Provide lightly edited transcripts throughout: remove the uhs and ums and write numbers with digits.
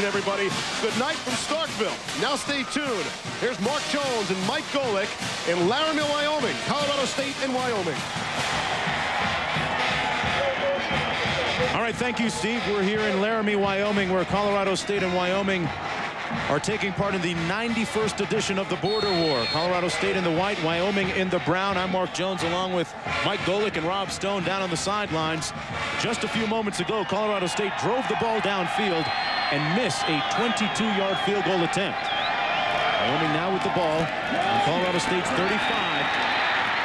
Everybody, good night from Starkville. Now stay tuned. Here's Mark Jones and Mike Golick in Laramie, Wyoming. Colorado State and Wyoming. All right, thank you, Steve. We're here in Laramie, Wyoming, where Colorado State and Wyoming are taking part in the 91st edition of the Border War. Colorado State in the white, Wyoming in the brown. I'm Mark Jones along with Mike Golick and Rob Stone down on the sidelines. Just a few moments ago, Colorado State drove the ball downfield and missed a 22-yard field goal attempt. Wyoming now with the ball on Colorado State's 35.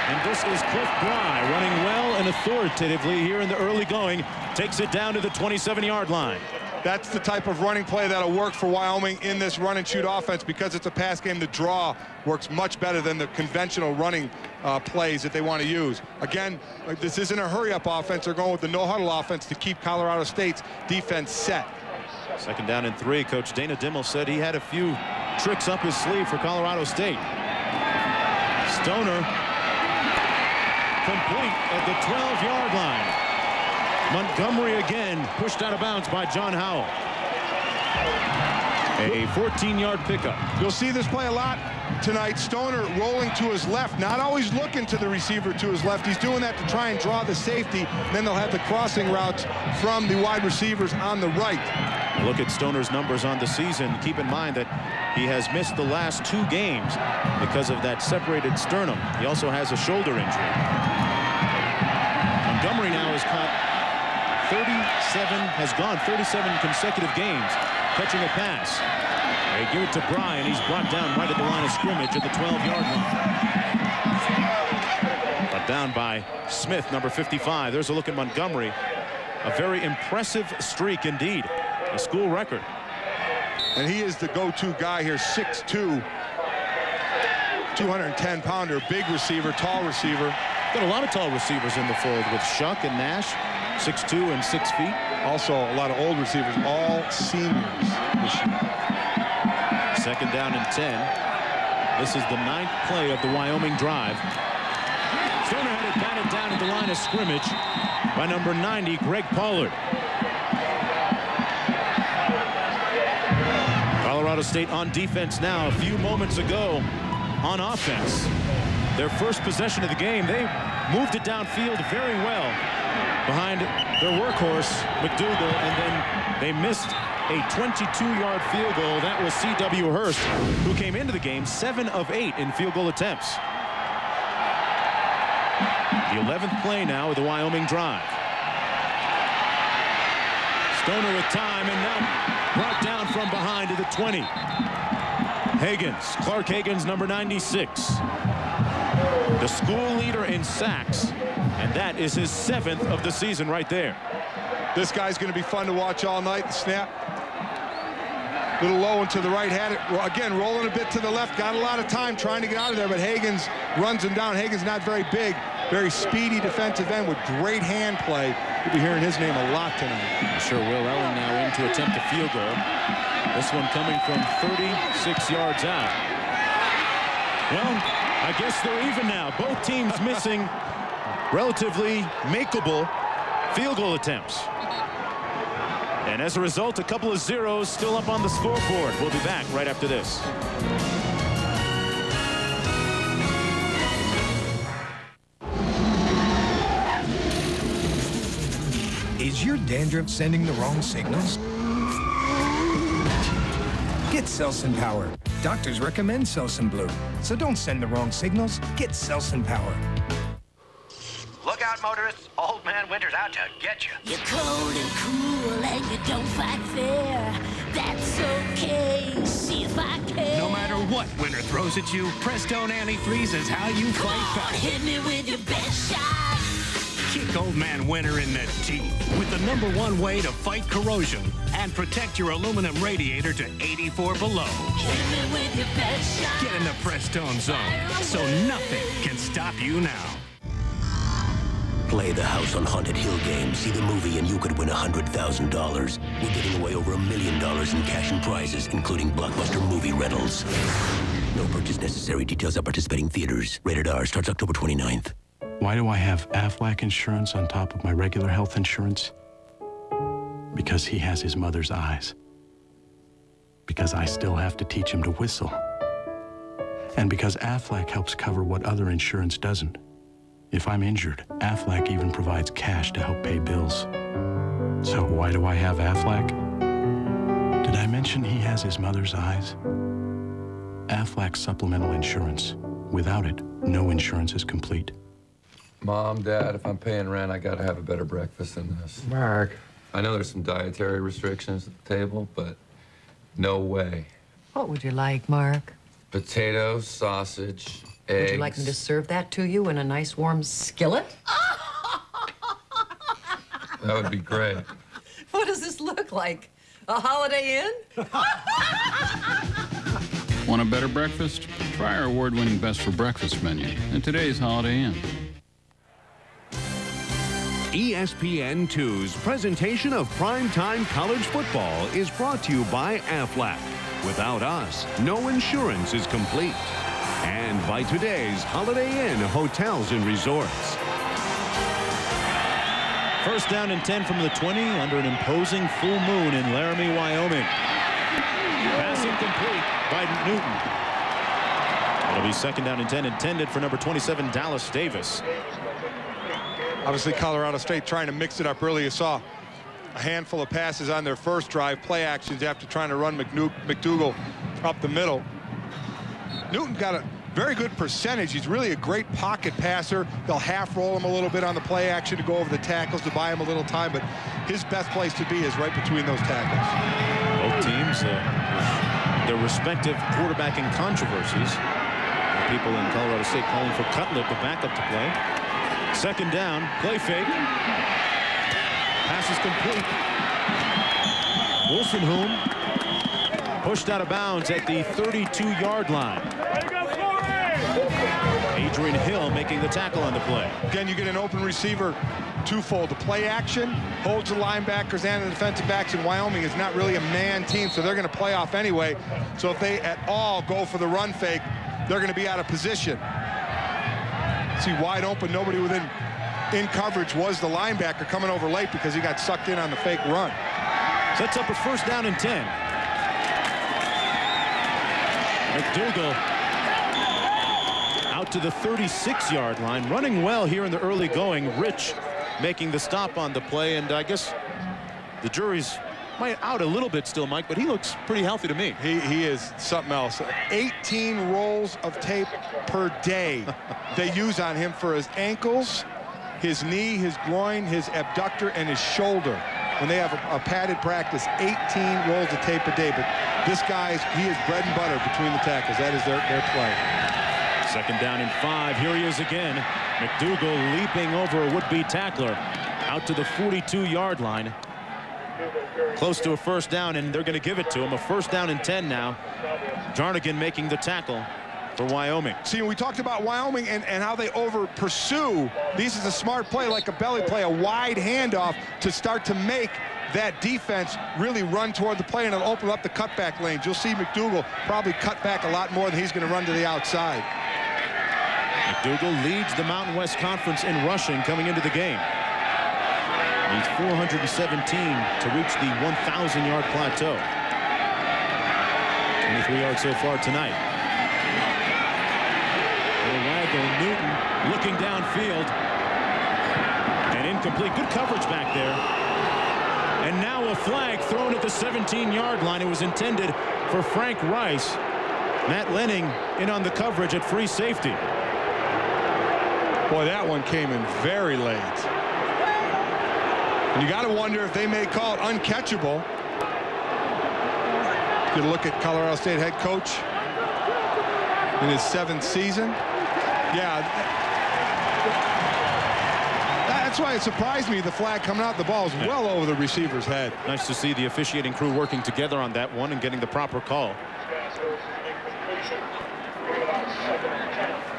And this is Cliff Bry running well and authoritatively here in the early going. Takes it down to the 27-yard line. That's the type of running play that'll work for Wyoming in this run and shoot offense. Because it's a pass game, the draw works much better than the conventional running plays that they want to use. Again, this isn't a hurry-up offense. They're going with the no-huddle offense to keep Colorado State's defense set. Second down and 3. Coach Dana Dimel said he had a few tricks up his sleeve for Colorado State. Stoner complete at the 12-yard line. Montgomery again pushed out of bounds by John Howell. A 14-yard pickup. You'll see this play a lot tonight. Stoner rolling to his left, not always looking to the receiver to his left. He's doing that to try and draw the safety. Then they'll have the crossing routes from the wide receivers on the right. Look at Stoner's numbers on the season. Keep in mind that he has missed the last 2 games because of that separated sternum. He also has a shoulder injury. Montgomery now has caught 37 consecutive games catching a pass. They give it to Bryan. He's brought down right at the line of scrimmage at the 12-yard line. But down by Smith, number 55. There's a look at Montgomery. A very impressive streak indeed. A school record. And he is the go-to guy here, 6'2", 210-pounder, big receiver, tall receiver. Got a lot of tall receivers in the fold with Shuck and Nash, 6'2" and 6 feet. Also a lot of old receivers, all seniors this year. Second down and 10. This is the 9th play of the Wyoming drive. Stoner had it batted down at the line of scrimmage by number 90, Greg Pollard. Colorado State on defense now. A few moments ago on offense. Their first possession of the game, they moved it downfield very well behind their workhorse, McDougal, and then they missed a 22-yard field goal. That was C.W. Hurst, who came into the game 7 of 8 in field goal attempts. The 11th play now of the Wyoming drive. Stoner with time, and now brought down from behind to the 20. Hagans, Clark Hagans, number 96. The school leader in sacks, and that is his 7th of the season right there. This guy's going to be fun to watch all night. The snap, a little low and to the right, had it again rolling a bit to the left, got a lot of time trying to get out of there, but Hagans runs him down. Hagans not very big, very speedy defensive end with great hand play. You'll be hearing his name a lot tonight. Sure, Will Ellen now in to attempt a field goal. This one coming from 36 yards out. Well, I guess they're even now. Both teams missing relatively makeable field goal attempts. And as a result, a couple of zeros still up on the scoreboard. We'll be back right after this. Is your dandruff sending the wrong signals? Get Selsun Power. Doctors recommend Selsun Blue. So don't send the wrong signals. Get Selsun Power. Look out, motorists. Old Man Winter's out to get you. You're cold and cool and you don't fight fair. That's okay. See if I can. No matter what winter throws at you, Prestone Antifreeze is how you fight back. Hit me with your best shot. Kick Old Man Winter in the teeth with the #1 way to fight corrosion and protect your aluminum radiator to 84 below. Hit me with your best shot. Get in the Prestone zone so nothing can stop you now. Play the House on Haunted Hill game. See the movie and you could win $100,000. We're giving away over $1 million in cash and prizes, including blockbuster movie rentals. No purchase necessary. Details at participating theaters. Rated R. Starts October 29th. Why do I have Aflac insurance on top of my regular health insurance? Because he has his mother's eyes. because I still have to teach him to whistle. And because Aflac helps cover what other insurance doesn't. If I'm injured, Aflac even provides cash to help pay bills. So why do I have Aflac? Did I mention he has his mother's eyes? Aflac supplemental insurance. Without it, no insurance is complete. Mom, Dad, if I'm paying rent, I gotta have a better breakfast than this. Mark. I know there's some dietary restrictions at the table, but no way. What would you like, Mark? Potatoes, sausage, eggs. Would you like me to serve that to you in a nice warm skillet? That would be great. What does this look like? A Holiday Inn? Want a better breakfast? Try our award-winning Best for Breakfast menu at today's Holiday Inn. ESPN2's presentation of primetime college football is brought to you by Aflac. Without us, no insurance is complete. And by today's Holiday Inn Hotels and Resorts. First down and 10 from the 20 under an imposing full moon in Laramie, Wyoming. Pass incomplete by Newton. It'll be second down and 10 intended for number 27, Dallas Davis. Obviously, Colorado State trying to mix it up early. You saw a handful of passes on their first drive, play actions after trying to run McDougal up the middle. Newton got a very good percentage. He's really a great pocket passer. They'll half roll him a little bit on the play action to go over the tackles to buy him a little time, but his best place to be is right between those tackles. Both teams, their respective quarterbacking controversies. People in Colorado State calling for Cutlip, the backup, to play. Second down, play fake. Pass is complete. Wolstenholme pushed out of bounds at the 32-yard line. Adrian Hill making the tackle on the play. Again, you get an open receiver twofold. The play action holds the linebackers and the defensive backs, and Wyoming is not really a man team, so they're going to play off anyway. So if they at all go for the run fake, they're going to be out of position. See, wide open, nobody in coverage was the linebacker coming over late because he got sucked in on the fake run. Sets up a first down and 10. McDougal out to the 36-yard line, running well here in the early going. Rich making the stop on the play, and I guess the jury's out a little bit still, Mike, but he looks pretty healthy to me. He is something else. 18 rolls of tape per day they use on him for his ankles, his knee, his groin, his abductor, and his shoulder. When they have a padded practice, 18 rolls of tape a day. But this guy, he is bread and butter between the tackles. That is their play. Second down and 5. Here he is again. McDougal leaping over a would-be tackler out to the 42-yard line. Close to a first down, and they're going to give it to him. A first down and 10 now. Jarnigan making the tackle for Wyoming. See, we talked about Wyoming and how they over-pursue. This is a smart play, like a belly play, a wide handoff to start to make that defense really run toward the play, and it'll open up the cutback lanes. You'll see McDougal probably cut back a lot more than he's going to run to the outside. McDougal leads the Mountain West Conference in rushing coming into the game. Needs 417 to reach the 1,000-yard plateau. 23 yards so far tonight. Newton looking downfield. And incomplete. Good coverage back there. And now a flag thrown at the 17-yard line. It was intended for Frank Rice. Matt Lenning in on the coverage at free safety. Boy, that one came in very late. And you got to wonder if they may call it uncatchable. Good look at Colorado State head coach in his 7th season. Yeah. That's why it surprised me, the flag coming out. The ball is well over the receiver's head. Nice to see the officiating crew working together on that one and getting the proper call.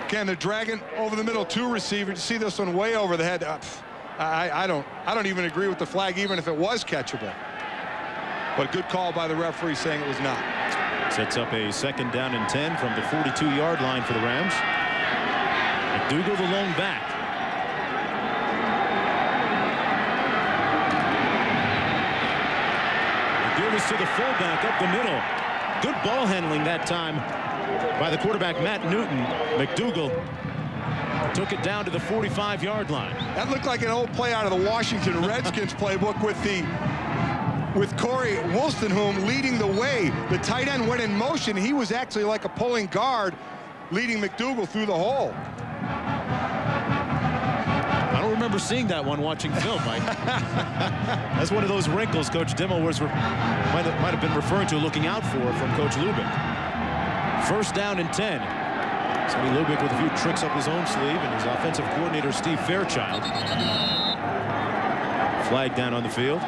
Again, they're dragging over the middle 2 receivers. You see this one way over the head. I don't even agree with the flag, even if it was catchable. But good call by the referee saying it was not. Sets up a second down and 10 from the 42-yard line for the Rams. McDougal, the lone back. McDougal's to the fullback up the middle. Good ball handling that time by the quarterback, Matt Newton. McDougal took it down to the 45-yard line. That looked like an old play out of the Washington Redskins playbook with Corey Wolstenholme leading the way. The tight end went in motion. He was actually like a pulling guard, leading McDougal through the hole. I don't remember seeing that one watching film, Mike. That's one of those wrinkles Coach Dimmel might have been referring to, looking out for from Coach Lubick. First down and 10. Sonny Lubick with a few tricks up his own sleeve, and his offensive coordinator, Steve Fairchild. Flag down on the field.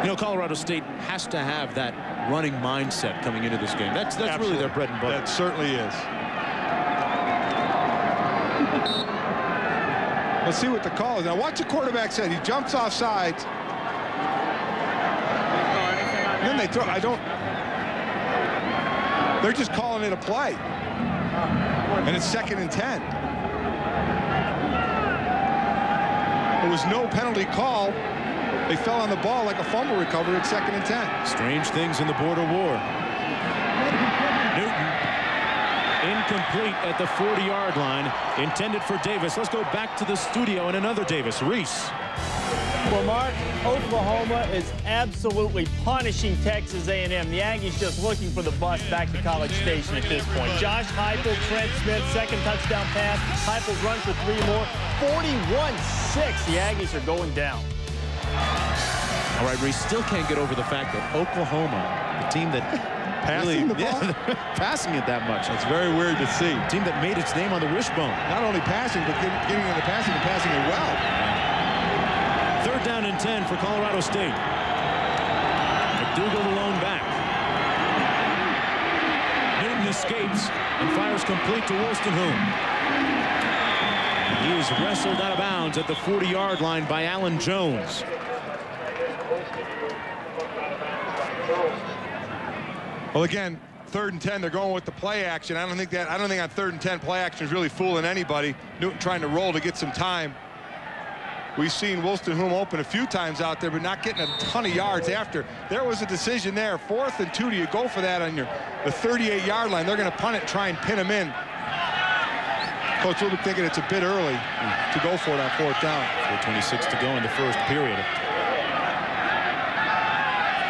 You know, Colorado State has to have that running mindset coming into this game. That's really their bread and butter. That certainly is. Let's see what the call is. Now watch the quarterback said. He jumps off sides. And then they throw. They're just calling it a play. And it's 2nd and 10. There was no penalty call. They fell on the ball like a fumble recovery at 2nd and 10. Strange things in the border war. Newton incomplete at the 40-yard line, intended for Davis. Let's go back to the studio and another Davis. Reese. Well, Mark, Oklahoma is absolutely punishing Texas A&M. The Aggies just looking for the bus back to College Station at this point. Josh Heupel, Trent Smith, second touchdown pass. Heupel's run for 3 more. 41-6. The Aggies are going down. All right, Reese still can't get over the fact that Oklahoma, the team that passing the ball, passing it that much. That's very weird to see. A team that made its name on the wishbone. Not only passing, but getting in the passing and passing it well. Third down and 10 for Colorado State. McDougal alone back. Newton escapes and fires complete to Wolstenholme. He is wrestled out of bounds at the 40-yard line by Allen Jones. Well, again, 3rd and 10, they're going with the play action. I don't think on 3rd and 10 play action is really fooling anybody. Newton trying to roll to get some time. We've seen Wolstenholme open a few times out there, but not getting a ton of yards after. There was a decision there. 4th and 2. Do you go for that on the 38-yard line? They're going to punt it, try and pin him in. Coach Lubick thinking it's a bit early to go for it on 4th down. 4:26 to go in the first period.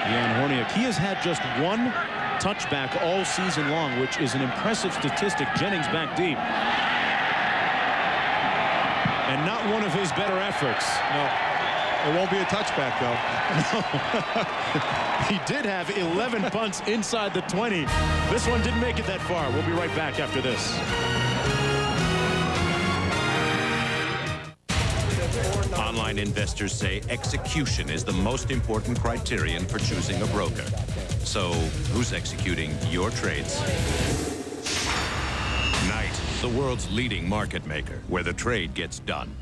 Ian Horniak, he has had just 1 touchback all season long, which is an impressive statistic. Jennings back deep. And not one of his better efforts. No. It won't be a touchback, though. No. He did have 11 punts inside the 20. This one didn't make it that far. We'll be right back after this. Online investors say execution is the most important criterion for choosing a broker. So, who's executing your trades? Knight, the world's leading market maker, where the trade gets done.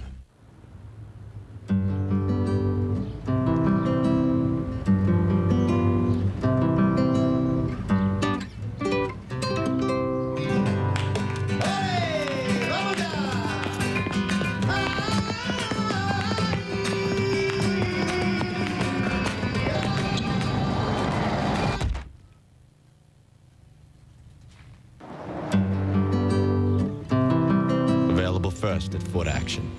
First at Foot Action.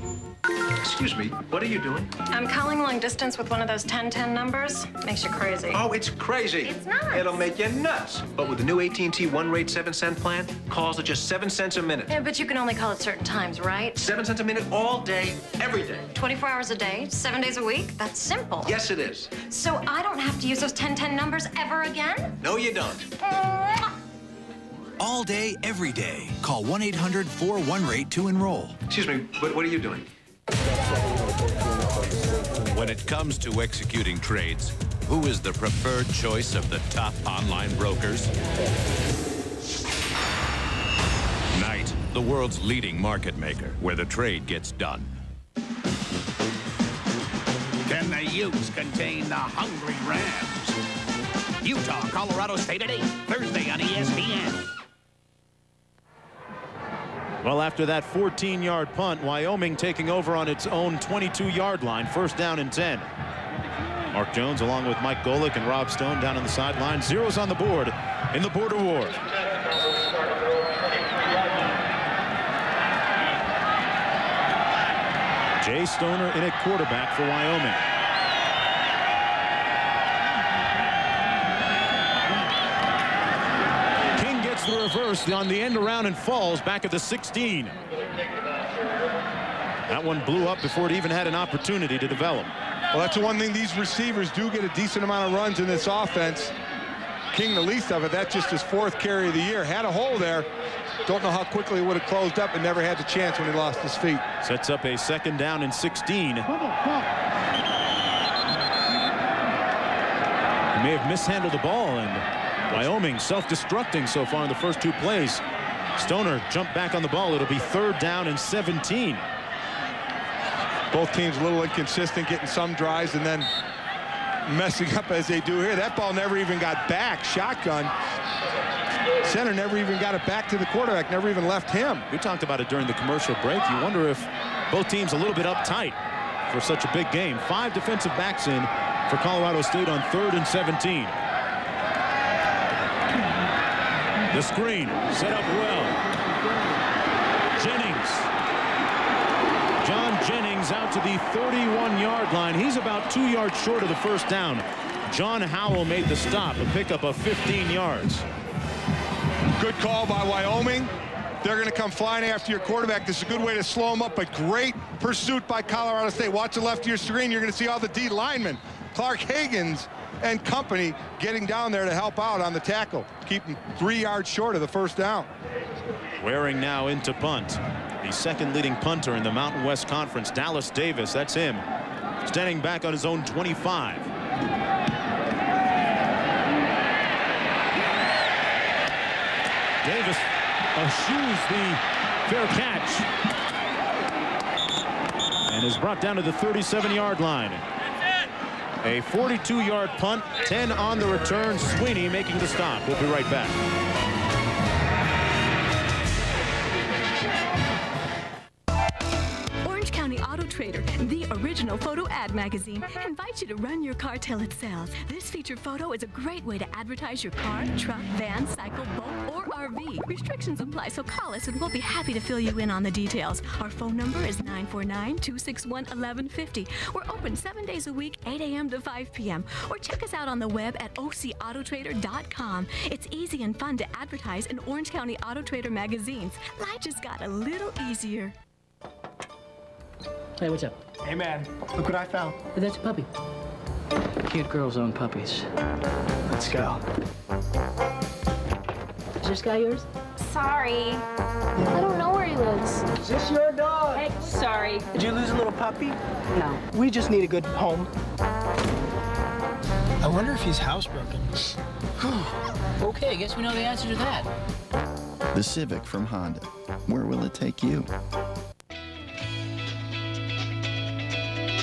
Excuse me, what are you doing? I'm calling long distance with one of those 1010 numbers. Makes you crazy. Oh, it's crazy. It's not. It'll make you nuts. But with the new AT&T One Rate 7-cent plan, calls are just 7 cents a minute. Yeah, but you can only call at certain times, right? 7 cents a minute all day, every day. 24 hours a day, 7 days a week? That's simple. Yes, it is. So I don't have to use those 1010 numbers ever again? No, you don't. All day, every day. Call 1-800-41-RATE to enroll. Excuse me, what are you doing? When it comes to executing trades, who is the preferred choice of the top online brokers? Knight, the world's leading market maker, where the trade gets done. Can the Utes contain the hungry Rams? Utah, Colorado State at 8, Thursday on ESPN. Well, after that 14-yard punt, Wyoming taking over on its own 22-yard line, first down and 10. Mark Jones along with Mike Golick and Rob Stone down on the sideline. Zeros on the board in the border war. Jay Stoner in at quarterback for Wyoming. King gets the reverse on the end around and falls back at the 16. That one blew up before it even had an opportunity to develop. Well, that's the one thing. These receivers do get a decent amount of runs in this offense. King the least of it. That's just his 4th carry of the year. Had a hole there. Don't know how quickly it would have closed up and never had the chance when he lost his feet. Sets up a 2nd down and 16. He may have mishandled the ball, and Wyoming self-destructing so far in the first 2 plays. Stoner jumped back on the ball. It'll be 3rd down and 17. Both teams a little inconsistent, getting some drives and then messing up as they do here. That ball never even got back. Shotgun. Center never even got it back to the quarterback, never even left him. We talked about it during the commercial break. You wonder if both teams a little bit uptight for such a big game. 5 defensive backs in for Colorado State on 3rd and 17. The screen set up well. Jennings. John Jennings out to the 31-yard line. He's about 2 yards short of the 1st down. John Howell made the stop, a pickup of 15 yards. Good call by Wyoming. They're going to come flying after your quarterback. This is a good way to slow him up, but great pursuit by Colorado State. Watch the left of your screen. You're going to see all the D linemen. Clark Hagens and company getting down there to help out on the tackle, keeping 3 yards short of the 1st down. Waring now into punt. The 2nd leading punter in the Mountain West Conference, Dallas Davis. That's him. Standing back on his own 25. Davis eschews the fair catch and is brought down to the 37-yard line. A 42-yard punt, 10 on the return. Sweeney making the stop. We'll be right back. Orange County Auto Trader, the original photo ad magazine, invites you to run your car till it sells. This featured photo is a great way to advertise your car, truck, van, cycle, boat, or RV. Restrictions apply, so call us and we'll be happy to fill you in on the details. Our phone number is 949-261-1150. We're open 7 days a week, 8 a.m. to 5 p.m. Or check us out on the web at ocautotrader.com. It's easy and fun to advertise in Orange County Auto Trader magazines. Life just got a little easier. Hey, what's up? Hey, man. Look what I found. Hey, that's a puppy. Cute girls own puppies. Let's go. Is this guy yours? Sorry. I don't know where he lives. Is this your dog? Hey, sorry. Did you lose a little puppy? No. We just need a good home. I wonder if he's housebroken. Okay, I guess we know the answer to that. The Civic from Honda. Where will it take you?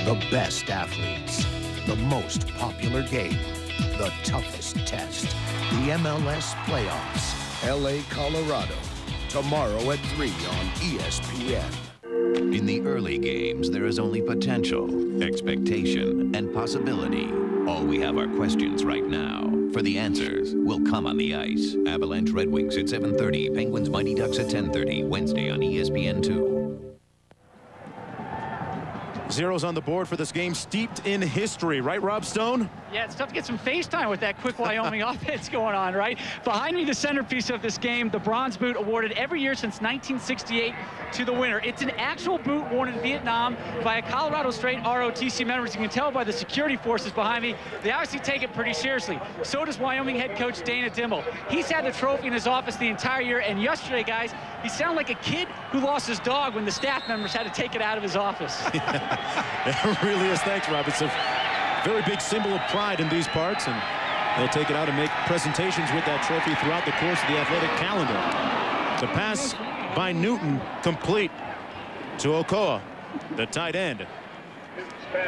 The best athletes, the most popular game, the toughest test, the MLS playoffs, LA, Colorado, tomorrow at 3 on ESPN. In the early games, there is only potential, expectation, and possibility. All we have are questions right now. For the answers, will come on the ice. Avalanche Red Wings at 7:30, Penguins Mighty Ducks at 10:30, Wednesday on ESPN2. Zeros on the board for this game, steeped in history, right, Rob Stone? Yeah, it's tough to get some FaceTime with that quick Wyoming offense going on, right? Behind me, the centerpiece of this game, the Bronze Boot, awarded every year since 1968 to the winner. It's an actual boot worn in Vietnam by a Colorado State ROTC member. As you can tell by the security forces behind me, they obviously take it pretty seriously. So does Wyoming head coach Dana Dimel. He's had the trophy in his office the entire year, and yesterday, guys, he sounded like a kid who lost his dog when the staff members had to take it out of his office. It really is. Thanks, Rob. It's a very big symbol of pride in these parts, and they'll take it out and make presentations with that trophy throughout the course of the athletic calendar. The pass by Newton complete to Okoa, the tight end.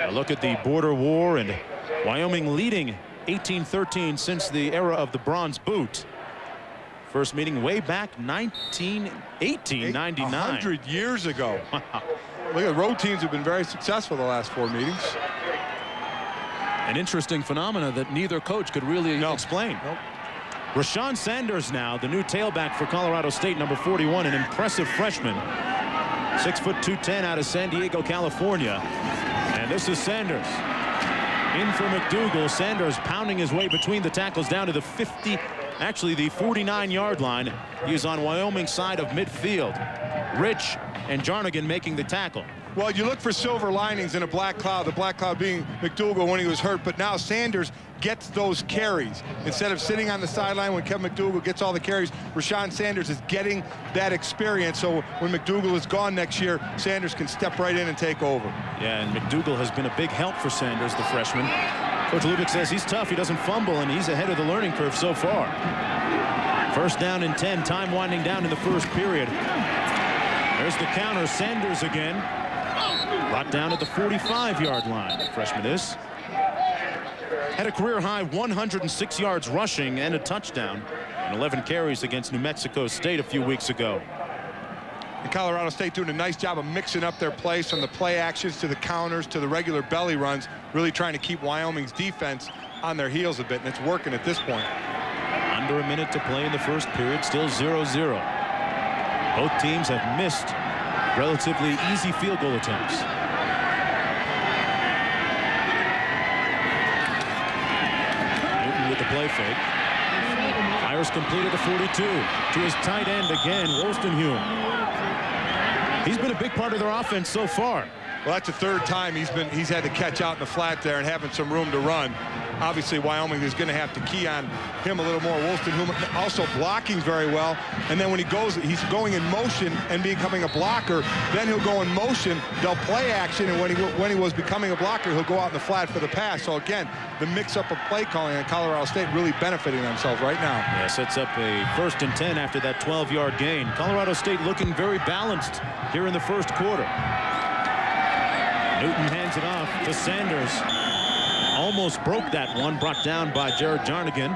A look at the border war and Wyoming leading 18-13 since the era of the Bronze Boot. First meeting way back 1899. 100 years ago. Wow. Look at the road teams have been very successful the last 4 meetings. An interesting phenomena that neither coach could really explain. Rashawn Sanders now, the new tailback for Colorado State, number 41, an impressive freshman. 6 foot 210 out of San Diego, California. And this is Sanders. In for McDougal. Sanders pounding his way between the tackles down to the 50, actually the 49-yard line. He is on Wyoming's side of midfield. Rich and Jarnigan making the tackle. Well, you look for silver linings in a black cloud, the black cloud being McDougal when he was hurt, but now Sanders gets those carries. Instead of sitting on the sideline when Kevin McDougal gets all the carries, Rashawn Sanders is getting that experience. So when McDougal is gone next year, Sanders can step right in and take over. Yeah, and McDougal has been a big help for Sanders, the freshman. Coach Lubick says he's tough, he doesn't fumble, and he's ahead of the learning curve so far. First down and 10, time winding down in the first period. There's the counter, Sanders again. Brought down at the 45-yard line, the freshman is. Had a career-high 106 yards rushing and a touchdown and 11 carries against New Mexico State a few weeks ago. And Colorado State doing a nice job of mixing up their plays from the play actions to the counters to the regular belly runs, really trying to keep Wyoming's defense on their heels a bit, and it's working at this point. Under a minute to play in the first period, still 0-0. Both teams have missed relatively easy field goal attempts. Newton with the play fake. Fires complete at the 42 to his tight end again, Wolstenhume. He's been a big part of their offense so far. Well, that's the third time he's had to catch out in the flat there and having some room to run. Obviously, Wyoming is going to have to key on him a little more. Wolstenhume also blocking very well. And then when he goes, he's going in motion and becoming a blocker. Then he'll go in motion. They'll play action. And when he was becoming a blocker, he'll go out in the flat for the pass. So, again, the mix-up of play calling and Colorado State really benefiting themselves right now. Yeah, sets up a 1st and 10 after that 12-yard gain. Colorado State looking very balanced here in the first quarter. Newton hands it off to Sanders. Almost broke that one, brought down by Jared Jarnigan.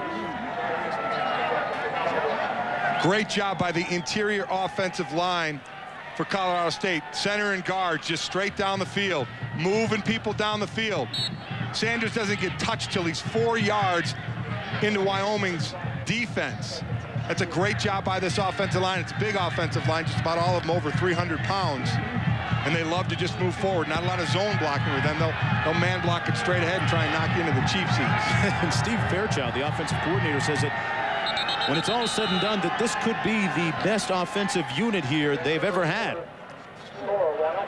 Great job by the interior offensive line for Colorado State. Center and guard just straight down the field, moving people down the field. Sanders doesn't get touched till he's 4 yards into Wyoming's defense. That's a great job by this offensive line. It's a big offensive line, just about all of them over 300 pounds. And they love to just move forward. Not a lot of zone blocking with them. They'll man block it straight ahead and try and knock you into the cheap seats. And Steve Fairchild, the offensive coordinator, says that when it's all said and done, that this could be the best offensive unit here they've ever had.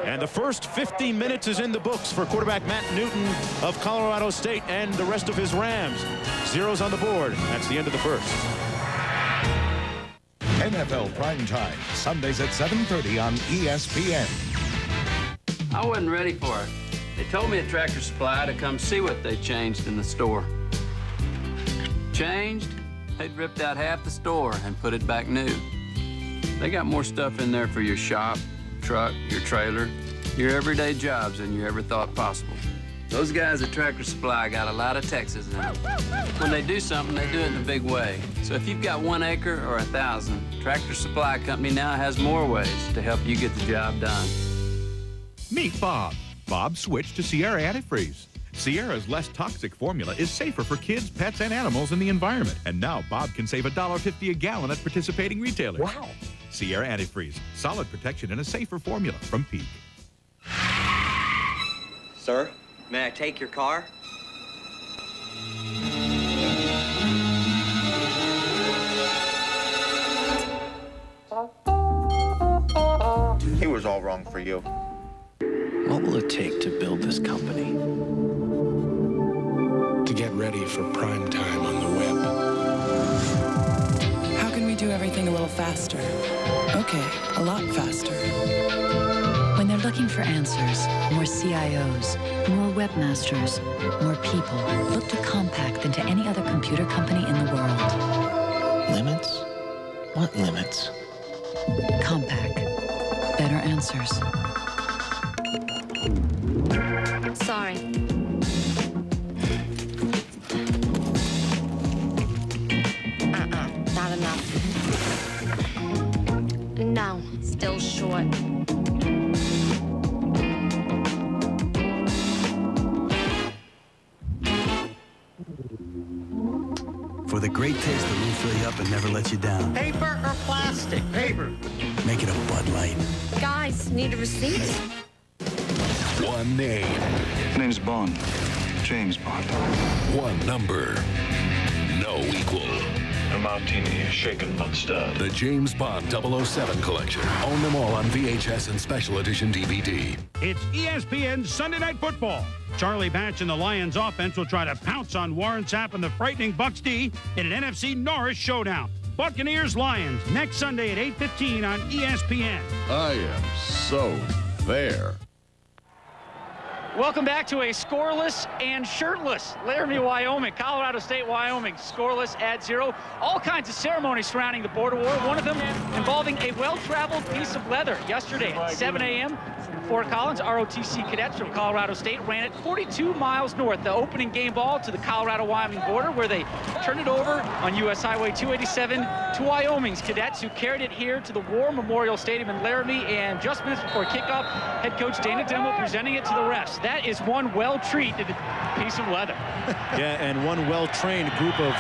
And the first 15 minutes is in the books for quarterback Matt Newton of Colorado State and the rest of his Rams. Zeros on the board. That's the end of the first. NFL Primetime, Sundays at 7:30 on ESPN. I wasn't ready for it. They told me at Tractor Supply to come see what they changed in the store. Changed? They'd ripped out half the store and put it back new. They got more stuff in there for your shop, truck, your trailer, your everyday jobs than you ever thought possible. Those guys at Tractor Supply got a lot of Texas in them. When they do something, they do it in a big way. So if you've got 1 acre or 1,000, Tractor Supply Company now has more ways to help you get the job done. Meet Bob. Bob switched to Sierra Antifreeze. Sierra's less toxic formula is safer for kids, pets, and animals in the environment. And now Bob can save $1.50 a gallon at participating retailers. Wow. Sierra Antifreeze. Solid protection and a safer formula from Peak. Sir, may I take your car? He was all wrong for you. What will it take to build this company? To get ready for prime time on the web. How can we do everything a little faster? Okay, a lot faster. When they're looking for answers, more CIOs, more webmasters, more people look to Compaq than to any other computer company in the world. Limits? What limits? Compaq. Better answers. Sorry. Not enough. No, still short. For the great taste that won't fill you up and never lets you down. Paper or plastic? Paper. Make it a Bud Light. Guys, need a receipt? One name. Name's Bond. James Bond. One number. No equal. A martini, shaken, not stirred. The James Bond 007 collection. Own them all on VHS and special edition DVD. It's ESPN's Sunday Night Football. Charlie Batch and the Lions offense will try to pounce on Warren Sapp and the frightening Bucs D in an NFC Norris showdown. Buccaneers-Lions next Sunday at 8:15 on ESPN. I am so there. Welcome back to a scoreless and shirtless Laramie, Wyoming. Colorado State, Wyoming, scoreless at 0. All kinds of ceremonies surrounding the border war. One of them involving a well-traveled piece of leather. Yesterday at 7 a.m. Fort Collins, ROTC cadets from Colorado State ran it 42 miles north, the opening game ball to the Colorado-Wyoming border, where they turned it over on U.S. Highway 287 to Wyoming's cadets, who carried it here to the War Memorial Stadium in Laramie. And just minutes before kickoff, head coach Dana Dimel presenting it to the refs. That is one well-treated piece of leather. Yeah, and one well-trained group of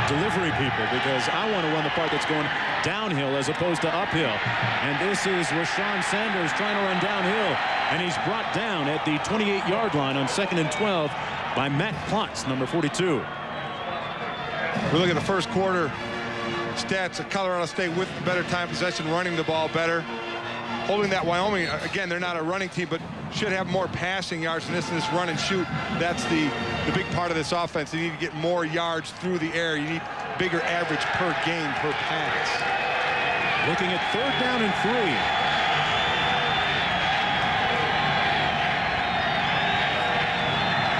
delivery people, because I want to run the part that's going downhill as opposed to uphill. And this is Rashawn Sanders trying to run downhill, and he's brought down at the 28-yard line on 2nd and 12 by Matt Klotz, number 42. We look at the first quarter stats of Colorado State with better time possession, running the ball better. Holding that Wyoming, again, they're not a running team, but should have more passing yards than this run and shoot. That's the big part of this offense. You need to get more yards through the air. You need bigger average per game, per pass. Looking at 3rd down and 3.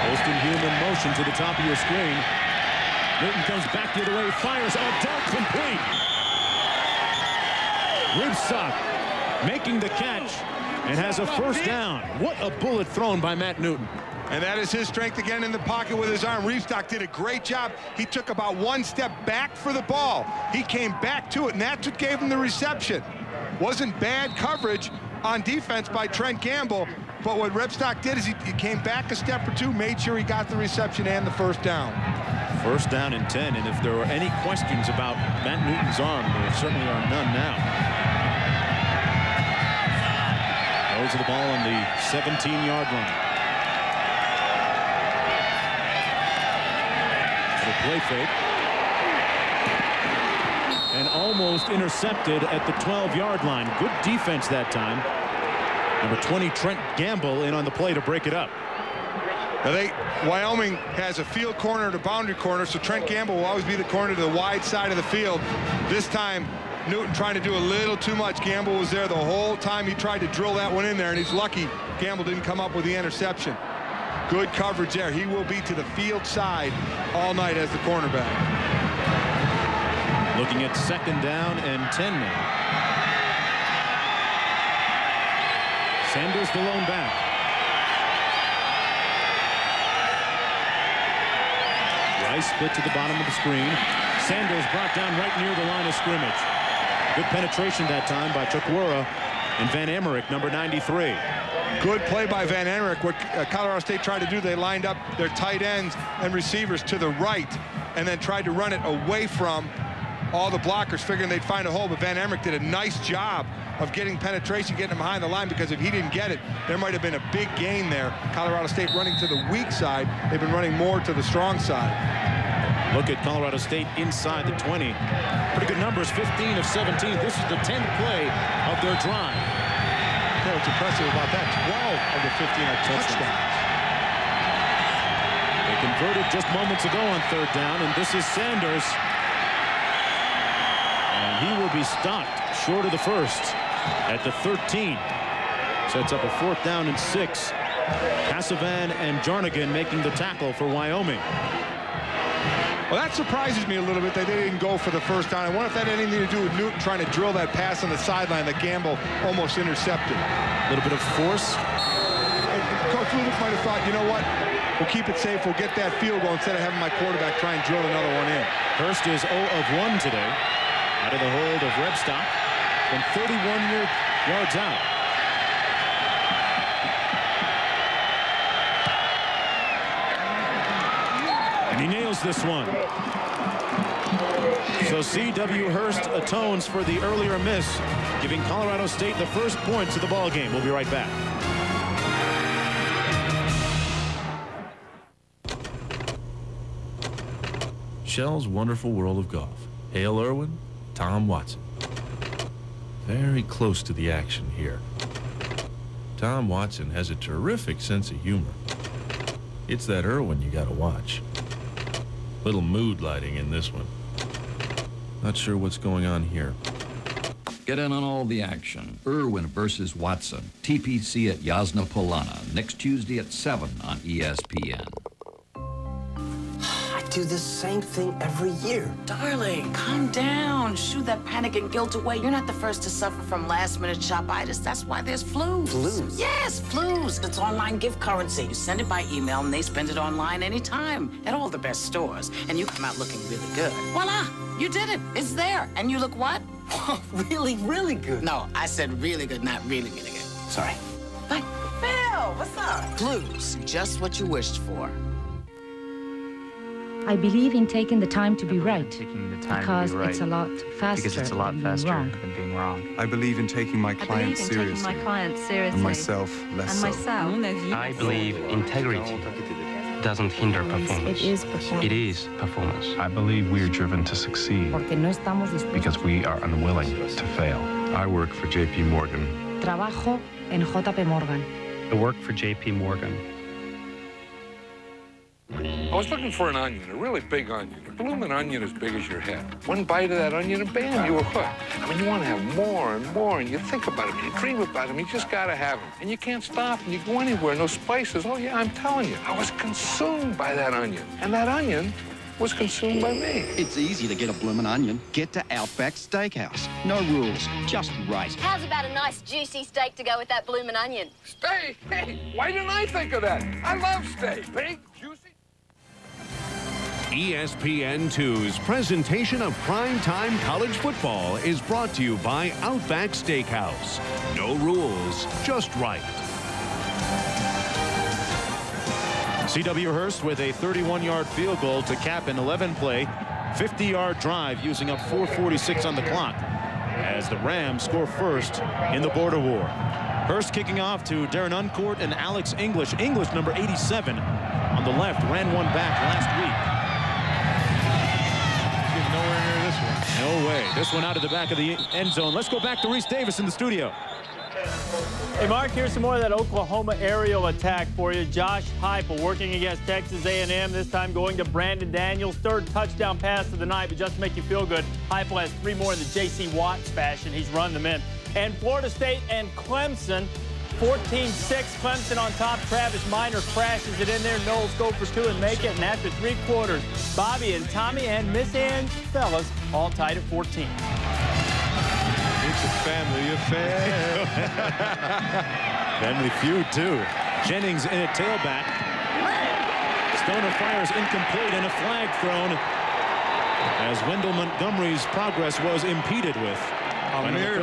Holston Human motion to the top of your screen. Newton comes back the other way, fires, dart complete. Ribstock making the catch and has a first down. What a bullet thrown by Matt Newton. And that is his strength again in the pocket with his arm. Reefstock did a great job. He took about 1 step back for the ball. He came back to it, and that's what gave him the reception. Wasn't bad coverage on defense by Trent Gamble, but what Reefstock did is he came back a step or two, made sure he got the reception and the first down. First down and 10, and if there were any questions about Matt Newton's arm, there certainly are none now. Throws the ball on the 17-yard line. The play fake. And almost intercepted at the 12-yard line. Good defense that time. Number 20, Trent Gamble, in on the play to break it up. Now Wyoming has a field corner and a boundary corner, so Trent Gamble will always be the corner to the wide side of the field. This time, Newton trying to do a little too much. Gamble was there the whole time. He tried to drill that one in there, and he's lucky Gamble didn't come up with the interception. Good coverage there. He will be to the field side all night as the cornerback. Looking at 2nd down and 10 now. Sanders the lone back. Rice split to the bottom of the screen. Sanders brought down right near the line of scrimmage. Good penetration that time by Chukwura and Van Emmerich, number 93. Good play by Van Emmerich. What Colorado State tried to do, they lined up their tight ends and receivers to the right and then tried to run it away from all the blockers, figuring they'd find a hole. But Van Emmerich did a nice job of getting penetration, getting him behind the line, because if he didn't get it, there might have been a big gain there. Colorado State running to the weak side. They've been running more to the strong side. Look at Colorado State inside the 20. Pretty good numbers, 15 of 17. This is the 10th play of their drive. Yeah, what's impressive about that, 12 of the 15 are touchdowns. They converted just moments ago on 3rd down, and this is Sanders. And he will be stopped short of the first at the 13. Sets up a 4th down and 6. Passavan and Jarnigan making the tackle for Wyoming. Well, that surprises me a little bit that they didn't go for the first down. I wonder if that had anything to do with Newton trying to drill that pass on the sideline that Gamble almost intercepted. A little bit of force. Coach Lubick might have thought, you know what, we'll keep it safe, we'll get that field goal instead of having my quarterback try and drill another one in. Hurst is 0 of 1 today, out of the hold of Rebstock from 31 yards out. And he nails this one. So C.W. Hurst atones for the earlier miss, giving Colorado State the first points of the ball game. We'll be right back. Shell's Wonderful World of Golf. Hale Irwin, Tom Watson. Very close to the action here. Tom Watson has a terrific sense of humor. It's that Irwin you gotta watch. Little mood lighting in this one. Not sure what's going on here. Get in on all the action. Irwin versus Watson. TPC at Jasna Polana. Next Tuesday at 7 on ESPN. I do the same thing every year. Darling, calm down. Shoo that panic and guilt away. You're not the first to suffer from last-minute shopitis. That's why there's Flooz. Flooz? Yes, Flooz. It's online gift currency. You send it by email, and they spend it online anytime at all the best stores. And you come out looking really good. Voila! You did it. It's there. And you look what? Really, really good. No, I said really good, not really, really good. Sorry. Bye. Phil, what's up? Flooz. Just what you wished for. I believe in taking the time to be right. Taking the time because to be right. it's a lot faster. Because it's a lot faster than being wrong. I believe in taking my clients seriously. And myself less so. I believe integrity doesn't hinder performance. It is performance. It is performance. I believe we are driven to succeed because we are unwilling to fail. I work for J.P. Morgan. Trabajo en JP Morgan. I work for J.P. Morgan. I was looking for an onion, a really big onion, a blooming onion as big as your head. One bite of that onion and bam, you were hooked. I mean, you want to have more and more, and you think about them, you dream about them, you just got to have them. And you can't stop, and you go anywhere, and those spices, oh yeah, I'm telling you, I was consumed by that onion. And that onion was consumed by me. It's easy to get a bloomin' onion. Get to Outback Steakhouse. No rules, just right. How's about a nice juicy steak to go with that bloomin' onion? Steak? Hey, why didn't I think of that? I love steak. Big, juicy. ESPN2's presentation of primetime college football is brought to you by Outback Steakhouse. No rules, just right. C.W. Hurst with a 31-yard field goal to cap an 11-play, 50-yard drive using up 4:46 on the clock as the Rams score first in the border war. Hurst kicking off to Darren Uncourt and Alex English. English, number 87, on the left, ran one back last week. No way. This one out of the back of the end zone. Let's go back to Reese Davis in the studio. Hey, Mark, here's some more of that Oklahoma aerial attack for you. Josh Heupel working against Texas A&M, this time going to Brandon Daniels. Third touchdown pass of the night, but just to make you feel good, Heupel has 3 more in the J.C. Watts fashion. He's run them in. And Florida State and Clemson, 14-6, Clemson on top. Travis Minor crashes it in there. Knowles go for 2 and make it. And after 3 quarters, Bobby and Tommy and Miss Ann's fellas all tied at 14. It's a family affair. Family feud, too. Jennings in at tailback. Stoner fires incomplete and a flag thrown as Wendell Montgomery's progress was impeded with. Amir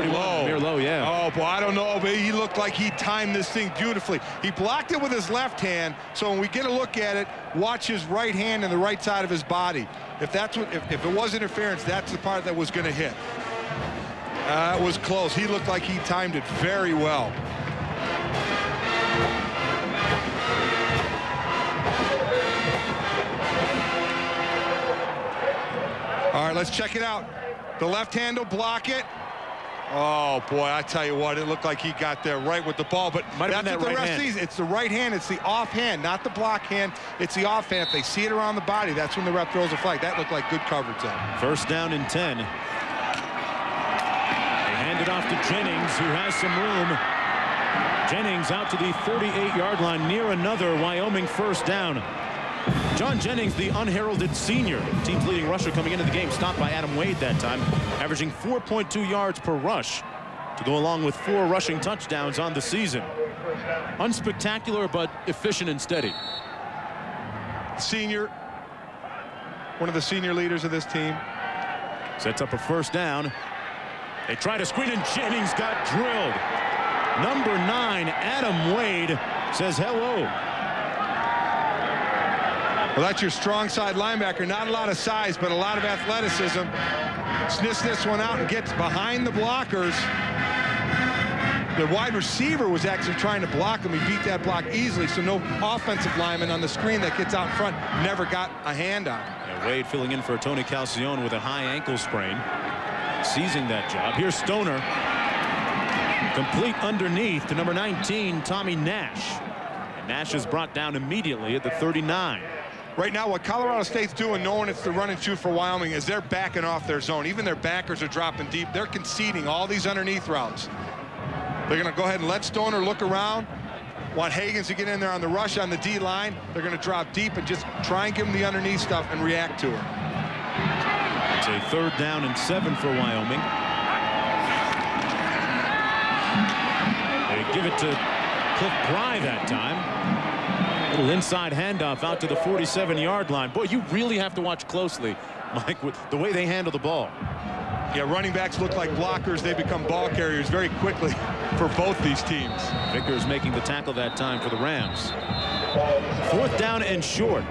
Lowe, yeah. Oh, boy, I don't know, but he looked like he timed this thing beautifully. He blocked it with his left hand, so when we get a look at it, watch his right hand and the right side of his body. If it was interference, that's the part that was going to hit. It was close. He looked like he timed it very well. All right, let's check it out. The left hand will block it. Oh, boy, I tell you what, it looked like he got there right with the ball. But that's what the ref sees. It's the right hand. It's the off hand, not the block hand. It's the off hand. If they see it around the body, that's when the ref throws a flag. That looked like good coverage there. First down and 10. They hand it off to Jennings, who has some room. Jennings out to the 38-yard line near another Wyoming first down. John Jennings, the unheralded senior, team's leading rusher coming into the game, stopped by Adam Wade that time, averaging 4.2 yards per rush to go along with 4 rushing touchdowns on the season. Unspectacular, but efficient and steady. Senior, one of the senior leaders of this team. Sets up a first down. They try to screen, and Jennings got drilled. Number 9, Adam Wade, says hello. Well, that's your strong side linebacker. Not a lot of size, but a lot of athleticism. Sniffs this one out and gets behind the blockers. The wide receiver was actually trying to block him. He beat that block easily, so no offensive lineman on the screen that gets out in front never got a hand on him. Yeah, Wade filling in for Tony Calcione with a high ankle sprain. Seizing that job. Here's Stoner. Complete underneath to number 19, Tommy Nash. And Nash is brought down immediately at the 39. Right now, what Colorado State's doing, knowing it's the run and shoot for Wyoming, is they're backing off their zone. Even their backers are dropping deep. They're conceding all these underneath routes. They're going to go ahead and let Stoner look around. Want Hagans to get in there on the rush on the D line. They're going to drop deep and just try and give him the underneath stuff and react to it. It's a 3rd down and 7 for Wyoming. They give it to Cliff Pry that time. Little inside handoff out to the 47-yard line. Boy, you really have to watch closely, Mike, with the way they handle the ball. Yeah, running backs look like blockers. They become ball carriers very quickly for both these teams. Vickers making the tackle that time for the Rams. 4th down and short.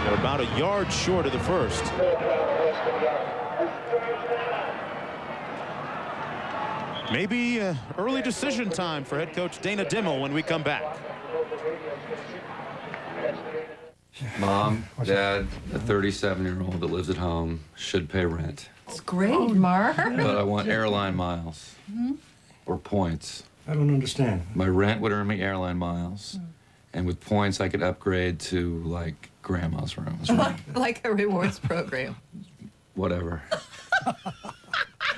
They're about a yard short of the first. Maybe early decision time for head coach Dana Dimel when we come back. Mom, Dad, a 37-year-old that lives at home should pay rent. It's great, Mark. But I want airline miles or points. I don't understand. My rent would earn me airline miles, and with points I could upgrade to, like, grandma's room. Like a rewards program. Whatever.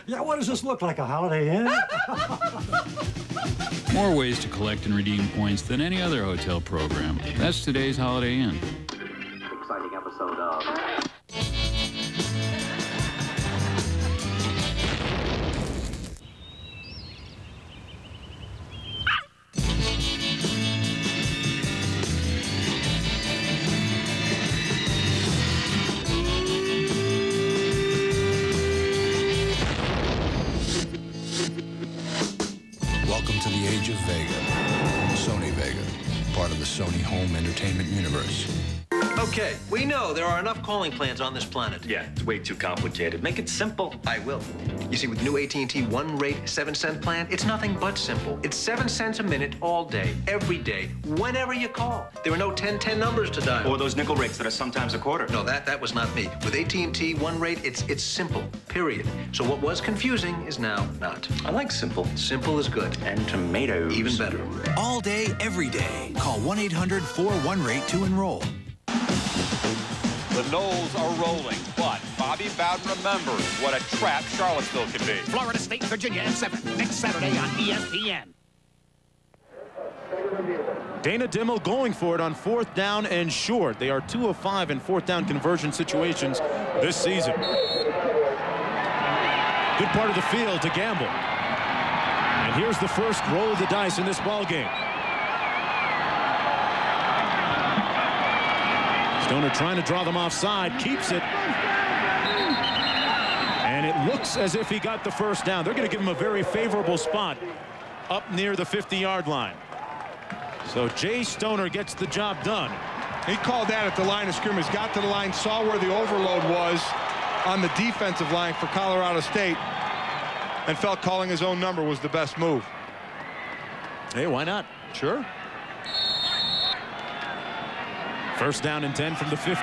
Yeah, what does this look like, a Holiday Inn? More ways to collect and redeem points than any other hotel program. That's today's Holiday Inn. Exciting episode of... Welcome to the age of Vega. Sony Vega, part of the Sony home entertainment universe. Okay, we know there are enough calling plans on this planet. Yeah, it's way too complicated. Make it simple. I will. You see, with new AT&T One Rate 7-cent plan, it's nothing but simple. It's 7 cents a minute all day, every day, whenever you call. There are no 10 numbers to dial. Or those nickel rates that are sometimes a quarter. No, that was not me. With AT&T One Rate, it's simple, period. So what was confusing is now not. I like simple. Simple is good. And tomatoes. Even better. All day, every day. Call 1-800-4-1-RATE to enroll. The Noles are rolling, but Bobby Bowden remembers what a trap Charlottesville can be. Florida State, Virginia at 7, next Saturday on ESPN. Dana Dimel going for it on 4th down and short. They are 2 of 5 in 4th down conversion situations this season. Good part of the field to gamble. And here's the first roll of the dice in this ball game. Stoner trying to draw them offside, keeps it. And it looks as if he got the first down. They're going to give him a very favorable spot up near the 50-yard line. So Jay Stoner gets the job done. He called that at the line of scrimmage, got to the line, saw where the overload was on the defensive line for Colorado State, and felt calling his own number was the best move. Hey, why not? Sure. First down and 10 from the 50.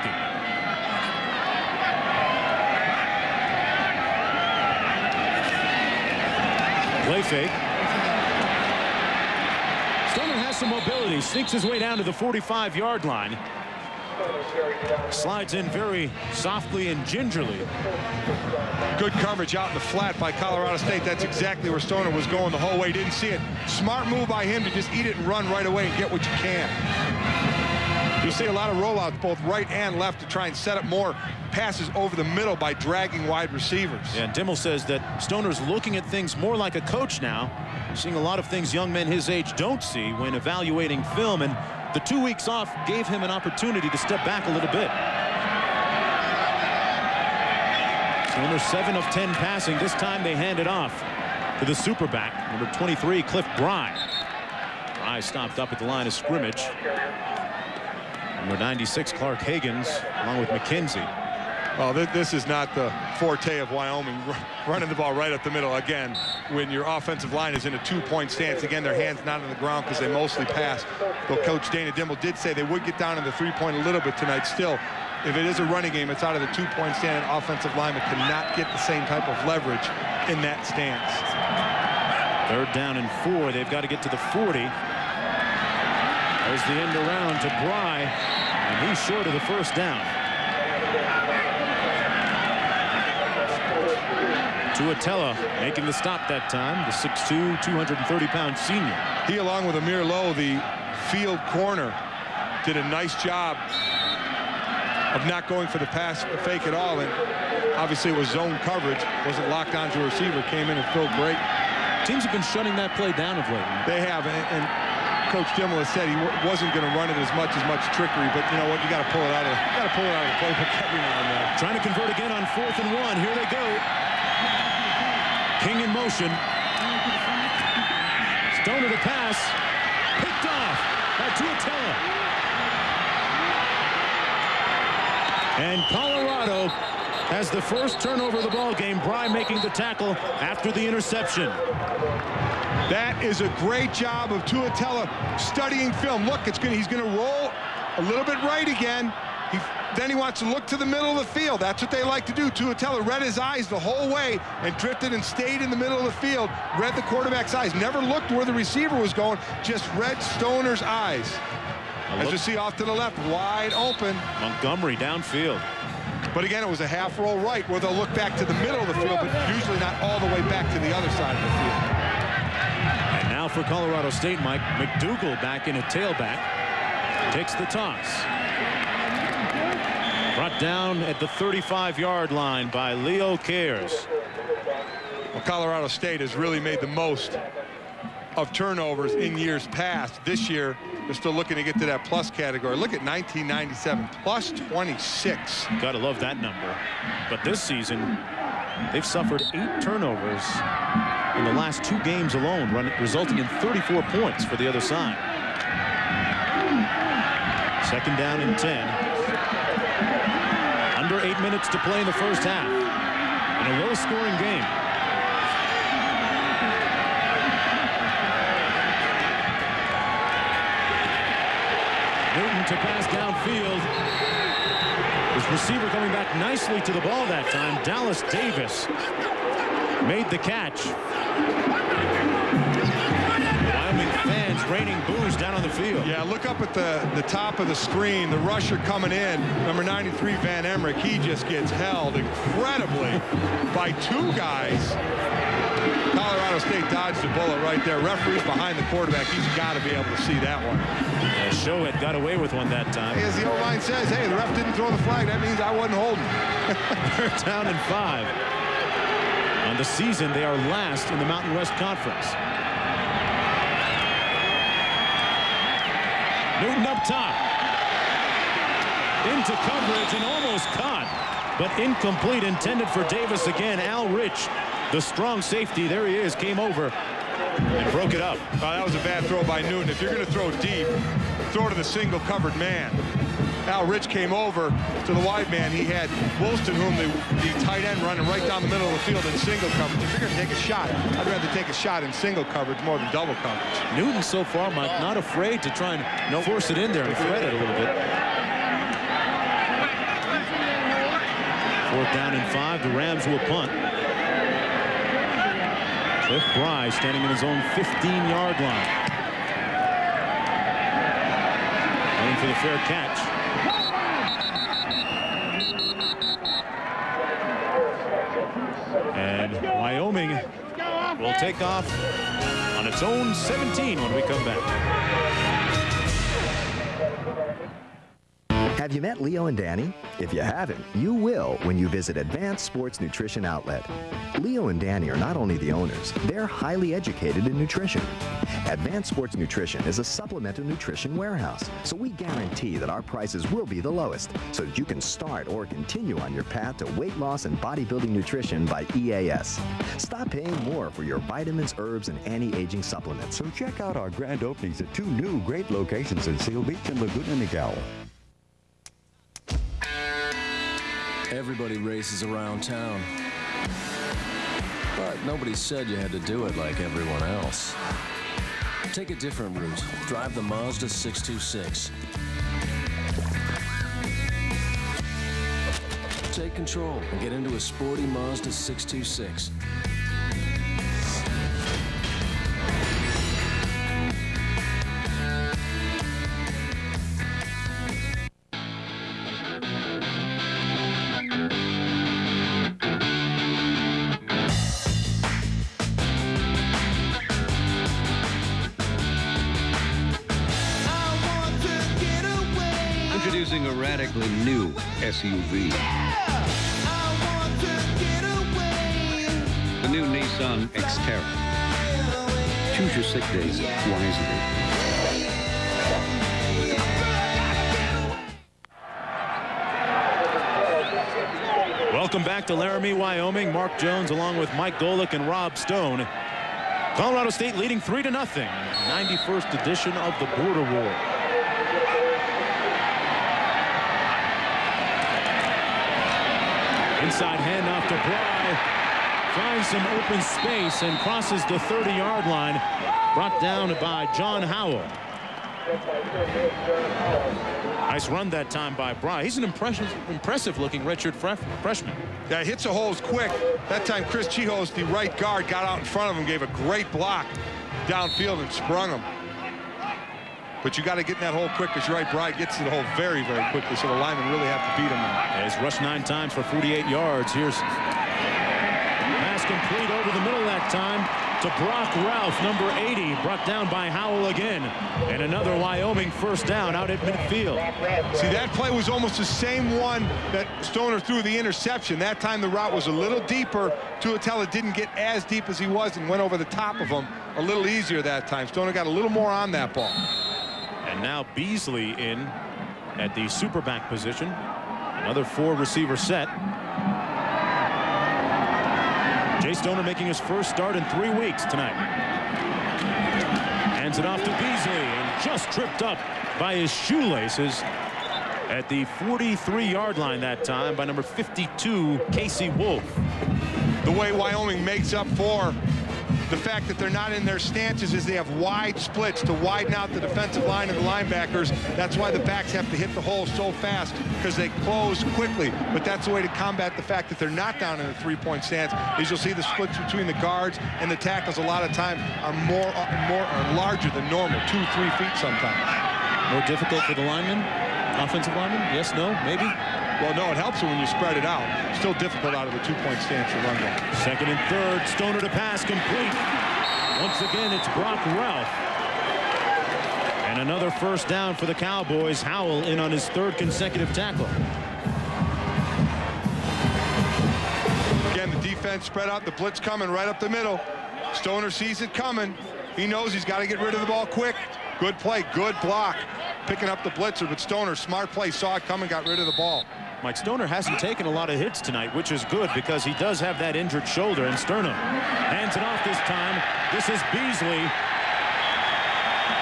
Play fake. Stoner has some mobility, sneaks his way down to the 45-yard line. Slides in very softly and gingerly. Good coverage out in the flat by Colorado State. That's exactly where Stoner was going the whole way. Didn't see it. Smart move by him to just eat it and run right away and get what you can. You see a lot of rollouts both right and left to try and set up more passes over the middle by dragging wide receivers. Yeah, and Dimel says that Stoner's looking at things more like a coach now, seeing a lot of things young men his age don't see when evaluating film, and the 2 weeks off gave him an opportunity to step back a little bit. Stoner 7 of 10 passing. This time they hand it off to the superback, number 23, Cliff Bry. Bry stopped up at the line of scrimmage. Number 96, Clark Higgins, along with McKenzie. Well, this is not the forte of Wyoming, running the ball right up the middle. Again, when your offensive line is in a 2-point stance, again, their hands not on the ground because they mostly pass. Though Coach Dana Dimble did say they would get down in the 3-point a little bit tonight. Still, if it is a running game, it's out of the 2-point stand, and offensive linemen cannot get the same type of leverage in that stance. 3rd down and 4. They've got to get to the 40. There's the end around to Bry, and he's short of the 1st down. Tuatella making the stop that time, the 6'2", 230-pound senior. He, along with Amir Lowe, the field corner, did a nice job of not going for the pass fake at all. And obviously it was zone coverage, wasn't locked onto a receiver, came in and filled great. Teams have been shutting that play down of late. They have, and Coach Dimble has said he wasn't going to run it as much trickery, but you know what? You got to pull it out of the playbook every now and then. Trying to convert again on 4th and 1. Here they go. King in motion. Stoner to pass. Picked off by Tuatella. And Colorado has the first turnover of the ball game. Bry making the tackle after the interception. That is a great job of Tuatella studying film. Look, he's going to roll a little bit right again. Then he wants to look to the middle of the field. That's what they like to do. Tuatella read his eyes the whole way and drifted and stayed in the middle of the field. Read the quarterback's eyes. Never looked where the receiver was going. Just read Stoner's eyes. As you see off to the left, wide open. Montgomery downfield. But again, it was a half roll right where they'll look back to the middle of the field, but usually not all the way back to the other side of the field. And now for Colorado State, Mike McDougal back in a tailback. Takes the toss. Brought down at the 35-yard line by Leo Cares. Well, Colorado State has really made the most of turnovers in years past. This year, they're still looking to get to that plus category. Look at 1997, plus 26. Gotta love that number. But this season, they've suffered 8 turnovers in the last 2 games alone, resulting in 34 points for the other side. 2nd down and 10. Under 8 minutes to play in the first half. In a low-scoring game. Newton to pass downfield. His receiver coming back nicely to the ball that time. Dallas Davis made the catch. Wyoming fans raining boos down on the field. Yeah, look up at the top of the screen. The rusher coming in, number 93, Van Emmerich. He just gets held incredibly by 2 guys. Colorado State dodged a bullet right there. Referee's behind the quarterback. He's got to be able to see that one. Yeah, Show got away with one that time. As the O-line says, hey, the ref didn't throw the flag. That means I wasn't holding. They're down and 5. On the season, they are last in the Mountain West Conference. Newton up top. Into coverage and almost caught. But incomplete, intended for Davis again. Al Rich, the strong safety, there he is, came over and broke it up. That was a bad throw by Newton. If you're going to throw deep, throw to the single covered man. Al Rich came over to the wide man. He had Woolston, whom the tight end, running right down the middle of the field in single coverage. If you're going to take a shot, I'd rather take a shot in single coverage more than double coverage. Newton so far, Mike, not afraid to try and force it in there and thread it a little bit. 4th down and 5. The Rams will punt. Cliff Bry standing in his own 15-yard line. Going for the fair catch. And Wyoming will take off on its own 17 when we come back. Have you met Leo and Danny? If you haven't, you will when you visit Advanced Sports Nutrition Outlet. Leo and Danny are not only the owners, they're highly educated in nutrition. Advanced Sports Nutrition is a supplemental nutrition warehouse, so we guarantee that our prices will be the lowest so that you can start or continue on your path to weight loss and bodybuilding nutrition by EAS. Stop paying more for your vitamins, herbs, and anti-aging supplements. So check out our grand openings at 2 new great locations in Seal Beach and Laguna Niguel. Everybody races around town. But nobody said you had to do it like everyone else. Take a different route. Drive the Mazda 626. Take control and get into a sporty Mazda 626. Introducing a radically new SUV. The new Nissan Xterra. Choose your sick days wisely. Welcome back to Laramie, Wyoming. Mark Jones along with Mike Golick and Rob Stone. Colorado State leading 3-0. 91st edition of the Border War. Inside handoff to Bry. Finds some open space and crosses the 30-yard line. Brought down by John Howell. Nice run that time by Bry. He's an impressive-looking redshirt freshman. Yeah, hits the holes quick. That time Chris Chihos, the right guard, got out in front of him, gave a great block downfield and sprung him. But you got to get in that hole quick, because you're right, Bry gets to the hole very, very quickly, so the linemen really have to beat him now. Yeah, he's rushed 9 times for 48 yards. Here's pass complete over the middle that time to Brock Ralph, number 80, brought down by Howell again. And another Wyoming first down out at midfield. See, that play was almost the same one that Stoner threw the interception. That time the route was a little deeper. Tuatella didn't get as deep as he was and went over the top of him a little easier that time. Stoner got a little more on that ball. And now Beasley in at the superback position. Another 4-receiver set. Jay Stoner making his first start in 3 weeks tonight. Hands it off to Beasley and just tripped up by his shoelaces at the 43-yard line that time by number 52, Casey Wolf. The way Wyoming makes up for the fact that they're not in their stances is they have wide splits to widen out the defensive line and the linebackers. That's why the backs have to hit the hole so fast, because they close quickly. But that's the way to combat the fact that they're not down in a 3-point stance. Is you'll see the splits between the guards and the tackles a lot of time are larger than normal, 2-3 feet sometimes. More difficult for the linemen, offensive linemen? Yes, no, maybe. Well, no, it helps when you spread it out. Still difficult out of a 2-point stance to run ball. 2nd and 3rd, Stoner to pass complete. Once again, it's Brock Ralph. And another first down for the Cowboys. Howell in on his 3rd consecutive tackle. Again, the defense spread out, the blitz coming right up the middle. Stoner sees it coming. He knows he's got to get rid of the ball quick. Good play, good block. Picking up the blitzer, but Stoner, smart play, saw it coming, got rid of the ball. Mike, Stoner hasn't taken a lot of hits tonight, which is good because he does have that injured shoulder and sternum. Hands it off this time. This is Beasley.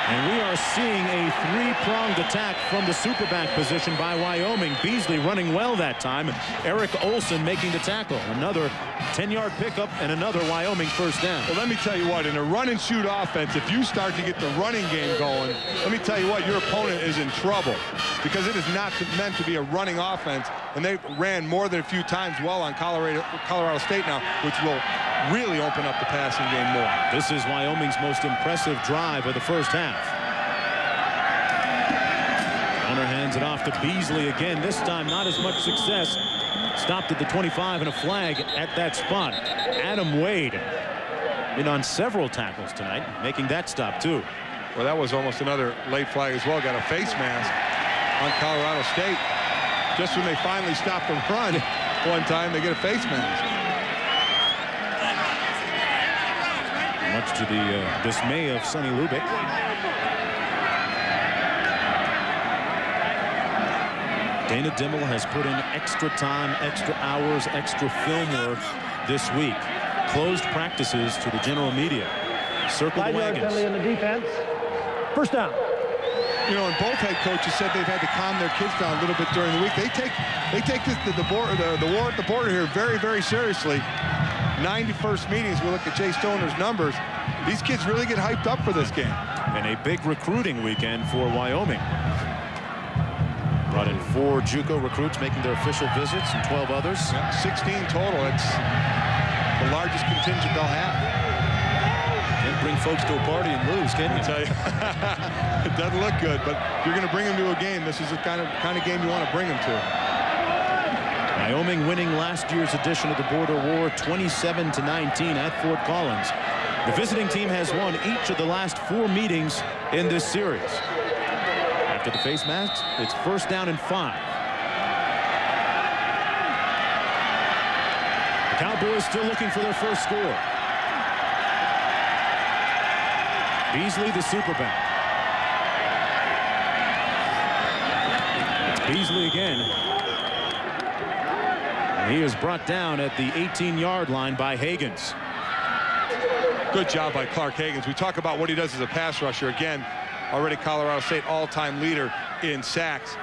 And we are seeing a 3-pronged attack from the superback position by Wyoming. Beasley running well that time. Eric Olson making the tackle. Another 10-yard pickup and another Wyoming first down. Well, let me tell you what, in a run-and-shoot offense, if you start to get the running game going, let me tell you what, your opponent is in trouble, because it is not meant to be a running offense, and they ran more than a few times well on Colorado State now, which will really open up the passing game more. This is Wyoming's most impressive drive of the first half. Stoner hands it off to Beasley again. This time not as much success. Stopped at the 25 and a flag at that spot. Adam Wade in on several tackles tonight, making that stop too. Well, that was almost another late flag as well. Got a face mask on Colorado State. Just when they finally stopped the run one time, they get a face mask. Much to the dismay of Sonny Lubick. Dana Dimel has put in extra time, extra hours, extra film work this week. Closed practices to the general media. Circle the wagons. Penalty in the defense. First down. you know, and both head coaches said they've had to calm their kids down a little bit during the week. They take the war at the border here very, very seriously. 91st meetings, we look at Jay Stoner's numbers. These kids really get hyped up for this game. And a big recruiting weekend for Wyoming. Brought in 4 JUCO recruits making their official visits and 12 others. Yeah, 16 total. It's the largest contingent they'll have. Can't bring folks to a party and lose, can you? I tell you, it doesn't look good, but you're going to bring them to a game. This is the kind of game you want to bring them to. Wyoming winning last year's edition of the Border War 27-19 at Fort Collins. The visiting team has won each of the last 4 meetings in this series. After the face mask, it's 1st down and 5. The Cowboys still looking for their first score. Beasley, the superback. It's Beasley again. And he is brought down at the 18-yard line by Hagans. Good job by Clark Hagans. We talk about what he does as a pass rusher. Again, already Colorado State all-time leader in sacks.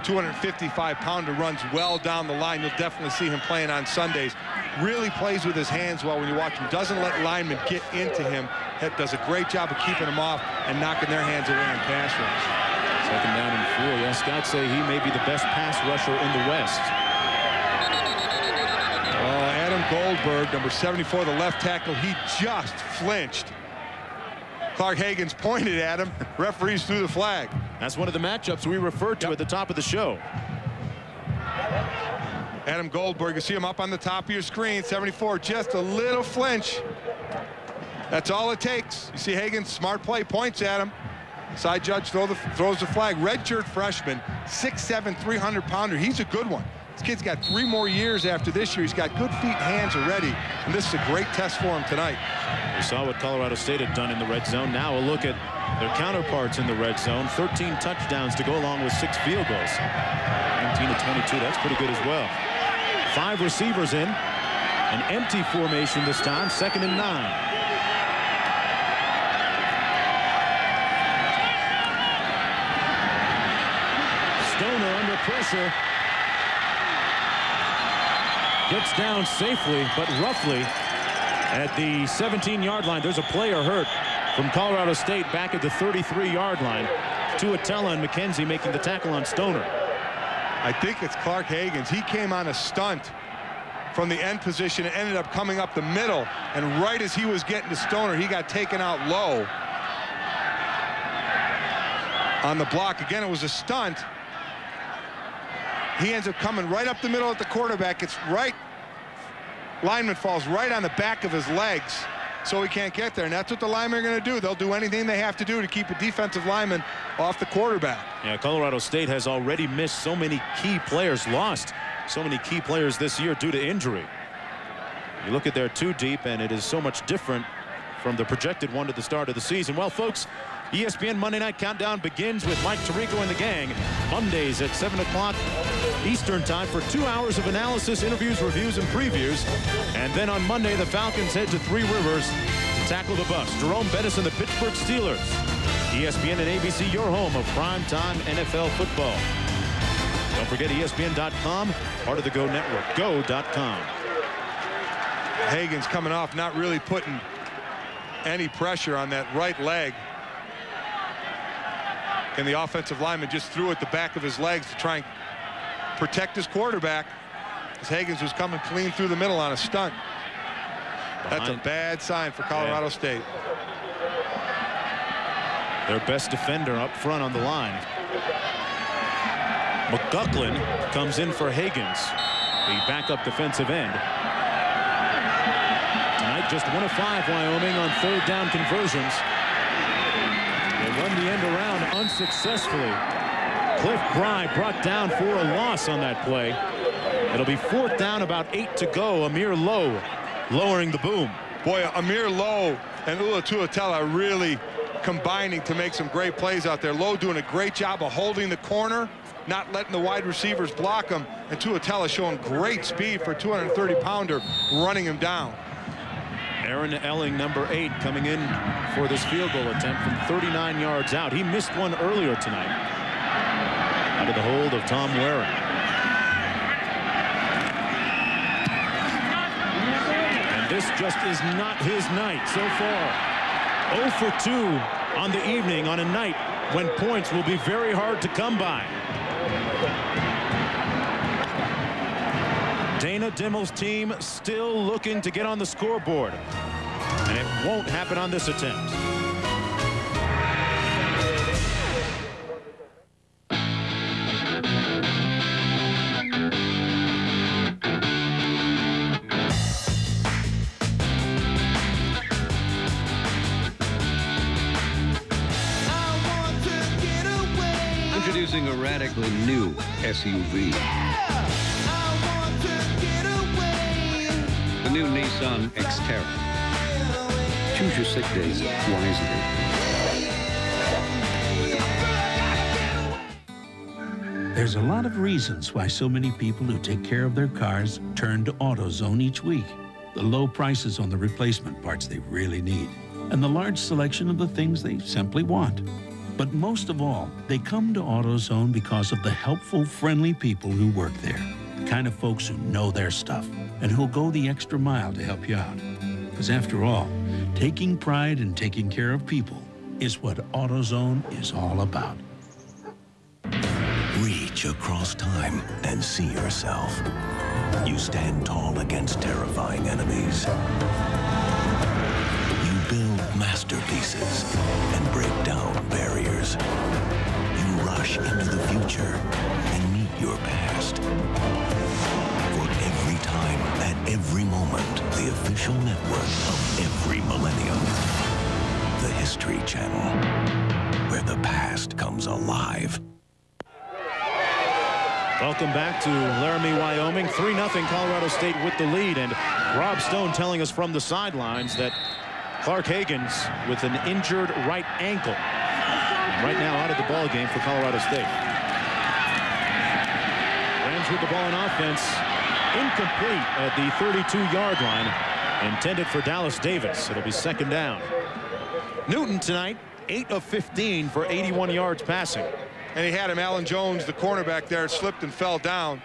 255-pounder, runs well down the line. You'll definitely see him playing on Sundays. Really plays with his hands well when you watch him. Doesn't let linemen get into him. Does a great job of keeping them off and knocking their hands away on pass rush. 2nd down and 4. Yes, Scott say he may be the best pass rusher in the West. Adam Goldberg, number 74, the left tackle, he just flinched. Clark Hagans pointed at him. Referees threw the flag. That's one of the matchups we referred to at the top of the show. Adam Goldberg, you see him up on the top of your screen, 74, just a little flinch. That's all it takes. You see Hagans, smart play, points at him. Side judge throws the flag. Redshirt freshman, 6'7", 300-pounder. He's a good one. This kid's got 3 more years after this year. He's got good feet, hands already, and this is a great test for him tonight. We saw what Colorado State had done in the red zone. Now a look at their counterparts in the red zone. 13 touchdowns to go along with 6 field goals. 19-22, that's pretty good as well. 5 receivers in. An empty formation this time, 2nd and 9. Stoner under pressure. Gets down safely, but roughly at the 17-yard line. There's a player hurt from Colorado State back at the 33-yard line. Tuatella and McKenzie making the tackle on Stoner. I think it's Clark Hagans. He came on a stunt from the end position and ended up coming up the middle. And right as he was getting to Stoner, he got taken out low on the block. Again, it was a stunt. He ends up coming right up the middle at the quarterback. It's right. Lineman falls right on the back of his legs, so he can't get there. And that's what the linemen are going to do. They'll do anything they have to do to keep a defensive lineman off the quarterback. Yeah, Colorado State has already missed so many key players, lost so many key players this year due to injury. You look at their 2 deep, and it is so much different from the projected one at the start of the season. Well, folks, ESPN Monday Night Countdown begins with Mike Tirico and the gang. Mondays at 7 o'clock Eastern time for 2 hours of analysis, interviews, reviews, and previews. And then on Monday, the Falcons head to 3 Rivers to tackle the bus. Jerome Bettis and the Pittsburgh Steelers. ESPN and ABC, your home of primetime NFL football. Don't forget ESPN.com, part of the Go Network. Go.com. Hagans coming off, not really putting any pressure on that right leg. And the offensive lineman just threw at the back of his legs to try and protect his quarterback, as Hagans was coming clean through the middle on a stunt. That's a bad sign for Colorado State. Their best defender up front on the line. McGucklin comes in for Hagans, the backup defensive end. Tonight, just 1 of 5 Wyoming on 3rd down conversions. They run the end around unsuccessfully. Cliff Bry brought down for a loss on that play. It'll be 4th down, about 8 to go. Amir Lowe lowering the boom. Boy, Amir Lowe and Ula Tuatella really combining to make some great plays out there. Lowe doing a great job of holding the corner, not letting the wide receivers block him, and Tuatella showing great speed for a 230-pounder, running him down. Aaron Elling, number 8, coming in for this field goal attempt from 39 yards out. He missed one earlier tonight. Out of the hold of Tom Waring. And this just is not his night so far. 0 for 2 on the evening on a night when points will be very hard to come by. Dana Dimel's team still looking to get on the scoreboard. And it won't happen on this attempt. Introducing a radically new SUV. The new Nissan Xterra. Choose your sick days wisely. There's a lot of reasons why so many people who take care of their cars turn to AutoZone each week. The low prices on the replacement parts they really need, and the large selection of the things they simply want. But most of all, they come to AutoZone because of the helpful, friendly people who work there. The kind of folks who know their stuff and who'll go the extra mile to help you out. Because after all, taking pride in taking care of people is what AutoZone is all about. Reach across time and see yourself. You stand tall against terrifying enemies. You build masterpieces and break down barriers. You rush into the future and meet your past. For every time, at every moment, the official network of every millennium. The History Channel, where the past comes alive. Welcome back to Laramie, Wyoming. 3-0 Colorado State with the lead. And Rob Stone telling us from the sidelines that Clark Haggans with an injured right ankle. Right now out of the ball game for Colorado State. Rams with the ball on offense. Incomplete at the 32-yard line. Intended for Dallas Davis. It'll be second down. Newton tonight, 8 of 15 for 81 yards passing. And he had him, Alan Jones, the cornerback there, slipped and fell down.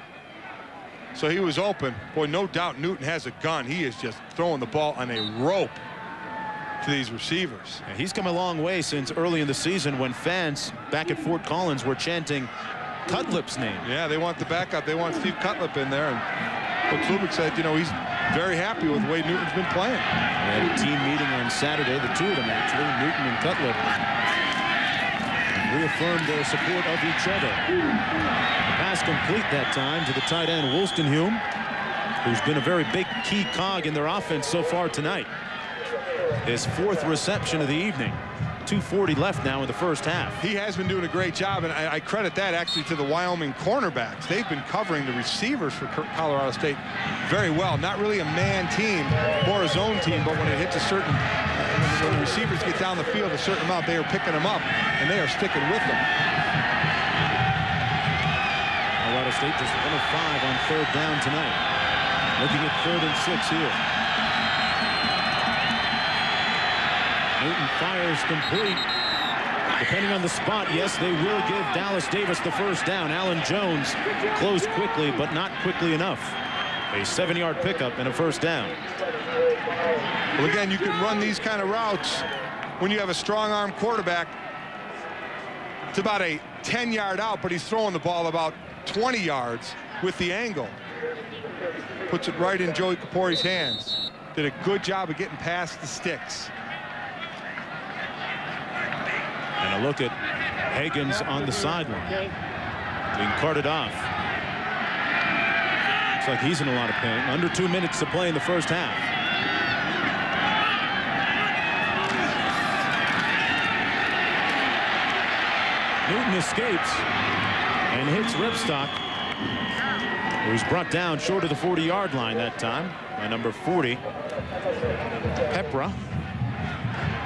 So he was open. Boy, no doubt Newton has a gun. He is just throwing the ball on a rope to these receivers. And he's come a long way since early in the season when fans back at Fort Collins were chanting Cutlip's name. Yeah, they want the backup. They want Steve Cutlip in there. And Coach Lubick said, you know, he's very happy with the way Newton's been playing. They had a team meeting on Saturday, the two of them actually, Newton and Cutlip, reaffirmed their support of each other. Pass complete that time to the tight end Wolstenhume, who's been a very big key cog in their offense so far tonight. His 4th reception of the evening. 2:40 left now in the first half. He has been doing a great job, and I credit that actually to the Wyoming cornerbacks. They've been covering the receivers for Colorado State very well. Not really a man team or a zone team, but when it hits a certain when the receivers get down the field a certain amount, they are picking them up, and they are sticking with them. Colorado State just 1 of 5 on 3rd down tonight. Looking at 3rd and 6 here. Newton fires complete. Depending on the spot, yes, they will give Dallas Davis the first down. Alan Jones closed quickly, but not quickly enough. A 7-yard pickup and a first down. Well, again, you can run these kind of routes when you have a strong-arm quarterback. It's about a 10-yard out, but he's throwing the ball about 20 yards with the angle. Puts it right in Joey Kapori's hands. Did a good job of getting past the sticks. And a look at Haggans on the sideline, being carted off. Looks like he's in a lot of pain. Under 2 minutes to play in the first half. Newton escapes and hits Ripstock, who's brought down short of the 40-yard line that time by number 40, Pepra.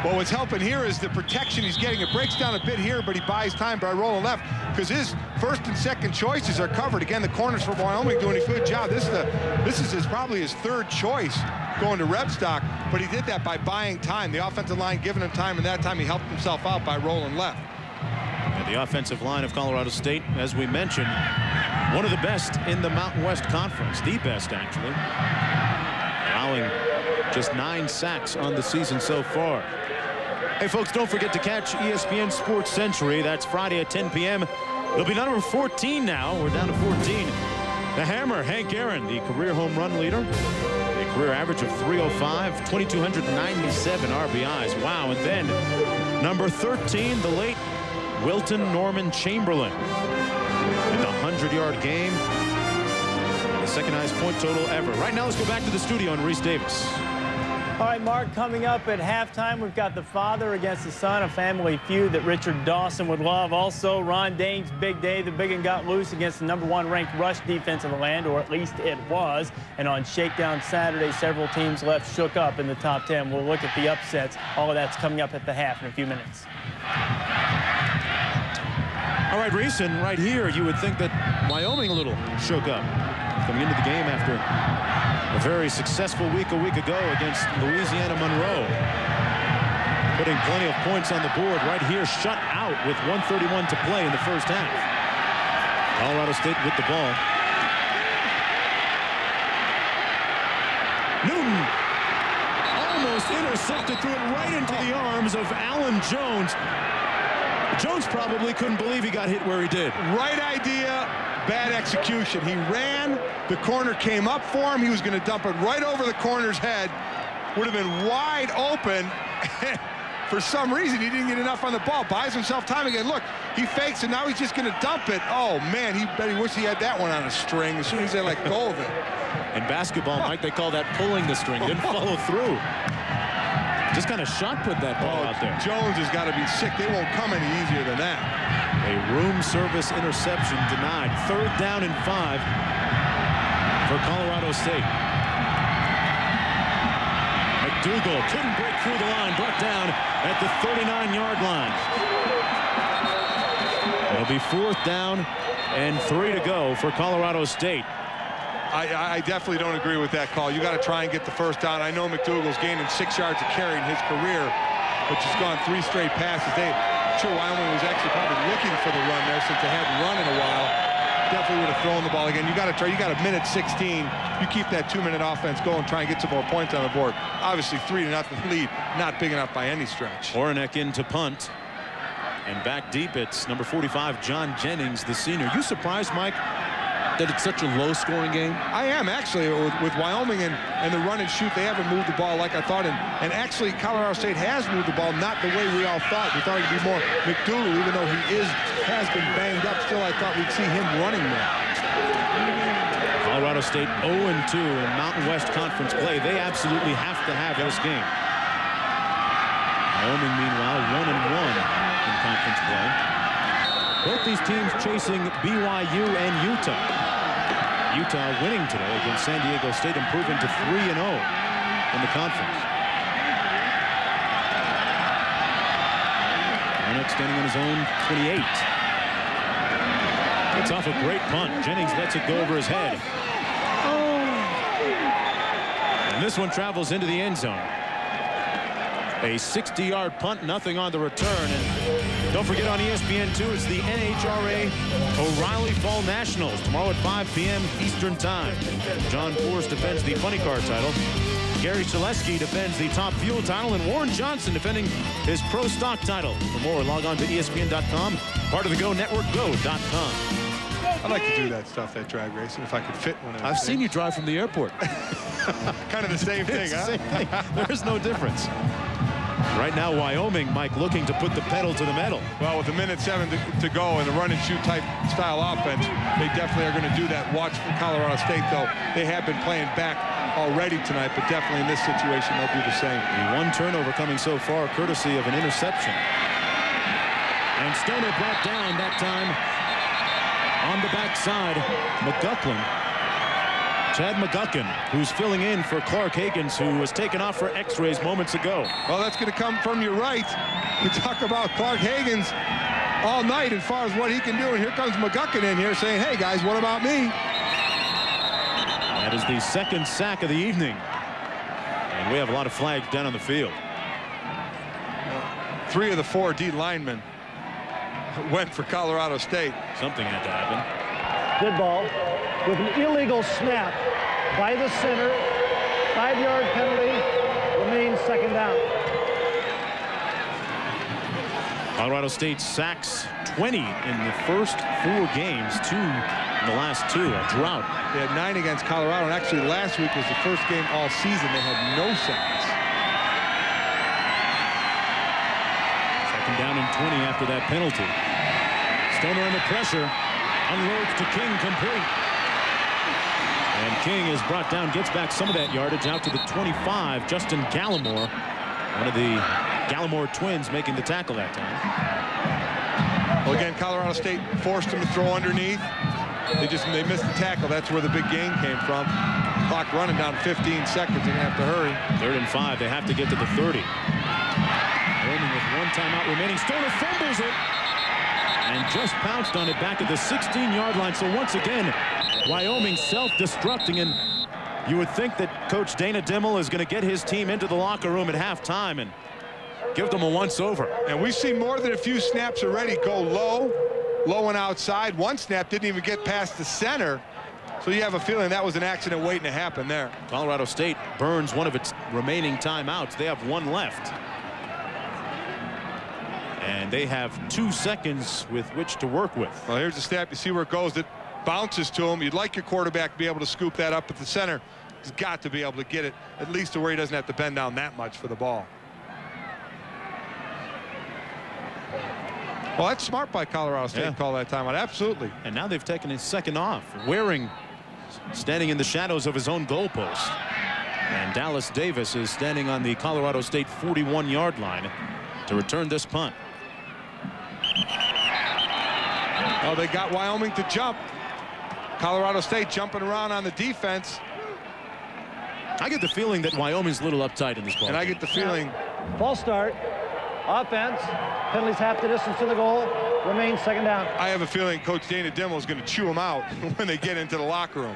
Well, what's helping here is the protection he's getting. It breaks down a bit here, but he buys time by rolling left because his first and second choices are covered. Again, the corners for Wyoming doing a good job. This is probably his 3rd choice going to rep stock, but he did that by buying time. The offensive line giving him time, and that time he helped himself out by rolling left. And the offensive line of Colorado State, as we mentioned, one of the best in the Mountain West Conference, the best actually, allowing just 9 sacks on the season so far. Hey folks, don't forget to catch ESPN Sports Century. That's Friday at 10 p.m. It'll be number 14 now. We're down to 14. The Hammer, Hank Aaron, the career home run leader. A career average of 305, 2,297 RBIs. Wow. And then number 13, the late Wilton Norman Chamberlain. In the 100-yard game. The second highest point total ever. Right now, let's go back to the studio and Reese Davis. All right, Mark, coming up at halftime, we've got the father against the son, a family feud that Richard Dawson would love. Also, Ron Dane's big day. The big one got loose against the #1 ranked rush defense in the land, or at least it was. And on Shakedown Saturday, several teams left shook up in the top 10. We'll look at the upsets. All of that's coming up at the half in a few minutes. All right, Reese, and right here, you would think that Wyoming a little shook up. Coming into the game after a very successful week a week ago against Louisiana Monroe. Putting plenty of points on the board. Right here, shut out with 1:31 to play in the first half. Colorado State with the ball. Newton almost intercepted, threw it right into the arms of Alan Jones. Jones probably couldn't believe he got hit where he did. Right idea, bad execution. He ran, the corner came up for him. He was going to dump it right over the corner's head. Would have been wide open. For some reason, he didn't get enough on the ball. Buys himself time again. Look, he fakes, and now he's just going to dump it. Oh, man, he bet he wished he had that one on a string as soon as they let go of it. In basketball, Mike, they call that pulling the string. Didn't follow through. Just kind of shot put that ball out there. Jones has got to be sick. They won't come any easier than that. A room service interception denied. 3rd down and 5 for Colorado State. McDougal couldn't break through the line. Brought down at the 39-yard line. It'll be 4th down and 3 to go for Colorado State. I definitely don't agree with that call. You got to try and get the first down. I know McDougal's gaining 6 yards of carry in his career, but just gone 3 straight passes. I'm sure Wyoming was actually probably looking for the run there since they hadn't run in a while. Definitely would have thrown the ball again. You got to try. You got a minute 16. You keep that 2-minute offense going, try and get some more points on the board. Obviously, 3-0 lead, not big enough by any stretch. Horinek in to punt. And back deep, it's number 45, John Jennings, the senior. You surprised, Mike, that it's such a low-scoring game? I am, actually. With Wyoming and the run and shoot, they haven't moved the ball like I thought. And actually, Colorado State has moved the ball, not the way we all thought. We thought it would be more McDougal, even though has been banged up. Still, I thought we'd see him running more. Colorado State 0-2 in Mountain West Conference play. They absolutely have to have this game. Wyoming, meanwhile, 1-1 in conference play. Both these teams chasing BYU and Utah. Utah winning today against San Diego State, improving to 3-0 in the conference. Horinek standing on his own 28. It's off a great punt. Jennings lets it go over his head. And this one travels into the end zone. A 60-yard punt, nothing on the return. And don't forget on ESPN2, it's the NHRA O'Reilly Fall Nationals tomorrow at 5 p.m. Eastern Time. John Force defends the funny car title. Gary Shaleski defends the Top Fuel title, and Warren Johnson defending his Pro Stock title. For more, log on to ESPN.com, part of the Go Network, go.com. I'd like to do that stuff, that drag racing, if I could fit one of those. I've seen you drive from the airport. Kind of the same thing, huh? Same thing. There's no difference. Right now, Wyoming, Mike, looking to put the pedal to the metal. Well, with a minute 7 to go and the run and shoot type style offense, they definitely are going to do that. Watch for Colorado State, though. They have been playing back already tonight, but definitely in this situation, they'll do the same. The one turnover coming so far, courtesy of an interception. And Stoner brought down that time on the backside. McGucklin. Chad McGuckin, who's filling in for Clark Higgins, who was taken off for x-rays moments ago. Well, that's going to come from your right. You talk about Clark Higgins all night as far as what he can do, and here comes McGuckin in here saying, hey, guys, what about me? That is the second sack of the evening. And we have a lot of flags down on the field. 3 of the 4 D linemen went for Colorado State. Something had to happen. Good ball with an illegal snap by the center. 5-yard penalty. Remains second down. Colorado State sacks 20 in the first 4 games, 2 in the last 2. A drought. They had 9 against Colorado, and actually last week was the first game all season they had no sacks. Second down and 20 after that penalty. Stoner under pressure. Unloads to King, complete. And King is brought down, gets back some of that yardage out to the 25. Justin Gallimore, one of the Gallimore twins, making the tackle that time. Well, again, Colorado State forced him to throw underneath. They missed the tackle. That's where the big gain came from. Clock running down 15 seconds. They're going to have to hurry. 3rd and 5. They have to get to the 30. Wyoming with 1 timeout remaining. Stoner fumbles it and just pounced on it back at the 16-yard line. So once again, Wyoming self-destructing, and you would think that Coach Dana Dimel is going to get his team into the locker room at halftime and give them a once-over. And we've seen more than a few snaps already go low and outside. One snap didn't even get past the center. So you have a feeling that was an accident waiting to happen there. Colorado State burns one of its remaining timeouts. They have 1 left. And they have 2 seconds with which to work with. Well, here's the snap. You see where it goes. It bounces to him. You'd like your quarterback to be able to scoop that up at the center. He's got to be able to get it at least to where he doesn't have to bend down that much for the ball. Well, that's smart by Colorado State to call that timeout. Absolutely. And now they've taken his second off. Waring standing in the shadows of his own goalpost. And Dallas Davis is standing on the Colorado State 41-yard line to return this punt. Oh, they got Wyoming to jump. Colorado State jumping around on the defense. I get the feeling that Wyoming's a little uptight in this ball. And I get the feeling. False start. Offense. Penalties half the distance to the goal. Remains second down. I have a feeling Coach Dana Dimel is going to chew them out when they get into the locker room.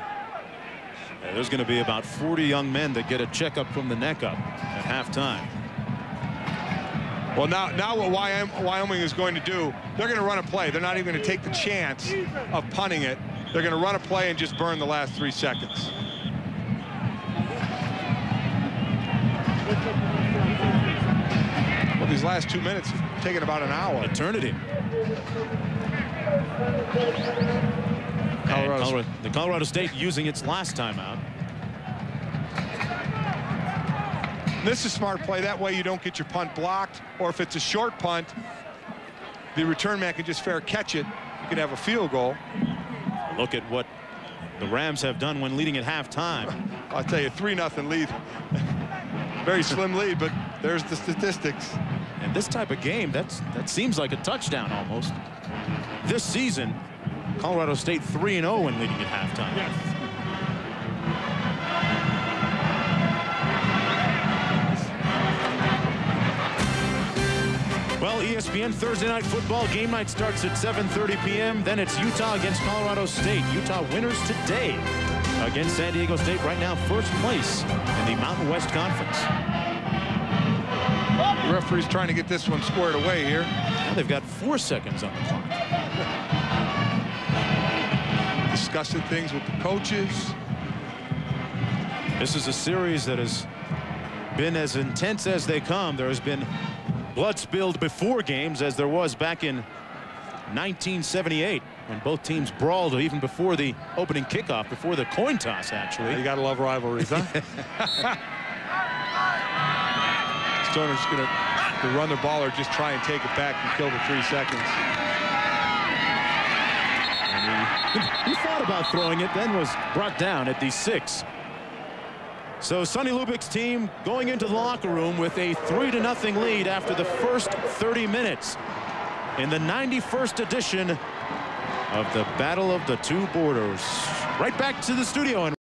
Yeah, there's going to be about 40 young men that get a checkup from the neck up at halftime. Well, now what Wyoming is going to do, they're going to run a play. They're not even going to take the chance of punting it. They're going to run a play and just burn the last 3 seconds. Well, these last 2 minutes have taken about an hour. Eternity. The Colorado State using its last timeout. This is a smart play. That way you don't get your punt blocked, or if it's a short punt, the return man can just fair catch it. You can have a field goal. Look at what the Rams have done when leading at halftime. I'll tell you, 3-0 lead. Very slim lead, but there's the statistics. And this type of game, that seems like a touchdown almost. This season, Colorado State 3-0 when leading at halftime. Yes. Well, ESPN Thursday Night Football game night starts at 7:30 p.m. Then it's Utah against Colorado State. Utah winners today against San Diego State. Right now, first place in the Mountain West Conference. The referee's trying to get this one squared away here. Now they've got 4 seconds on the clock. Discussing things with the coaches. This is a series that has been as intense as they come. There has been blood spilled before games, as there was back in 1978 when both teams brawled, even before the opening kickoff, before the coin toss, actually. You gotta love rivalries, huh? Stoner's going to run the ball or just try and take it back and kill the 3 seconds. And he thought about throwing it, then was brought down at the 6. So Sonny Lubbock's team going into the locker room with a 3-0 lead after the first 30 minutes in the 91st edition of the Battle of the Two Borders. Right back to the studio. And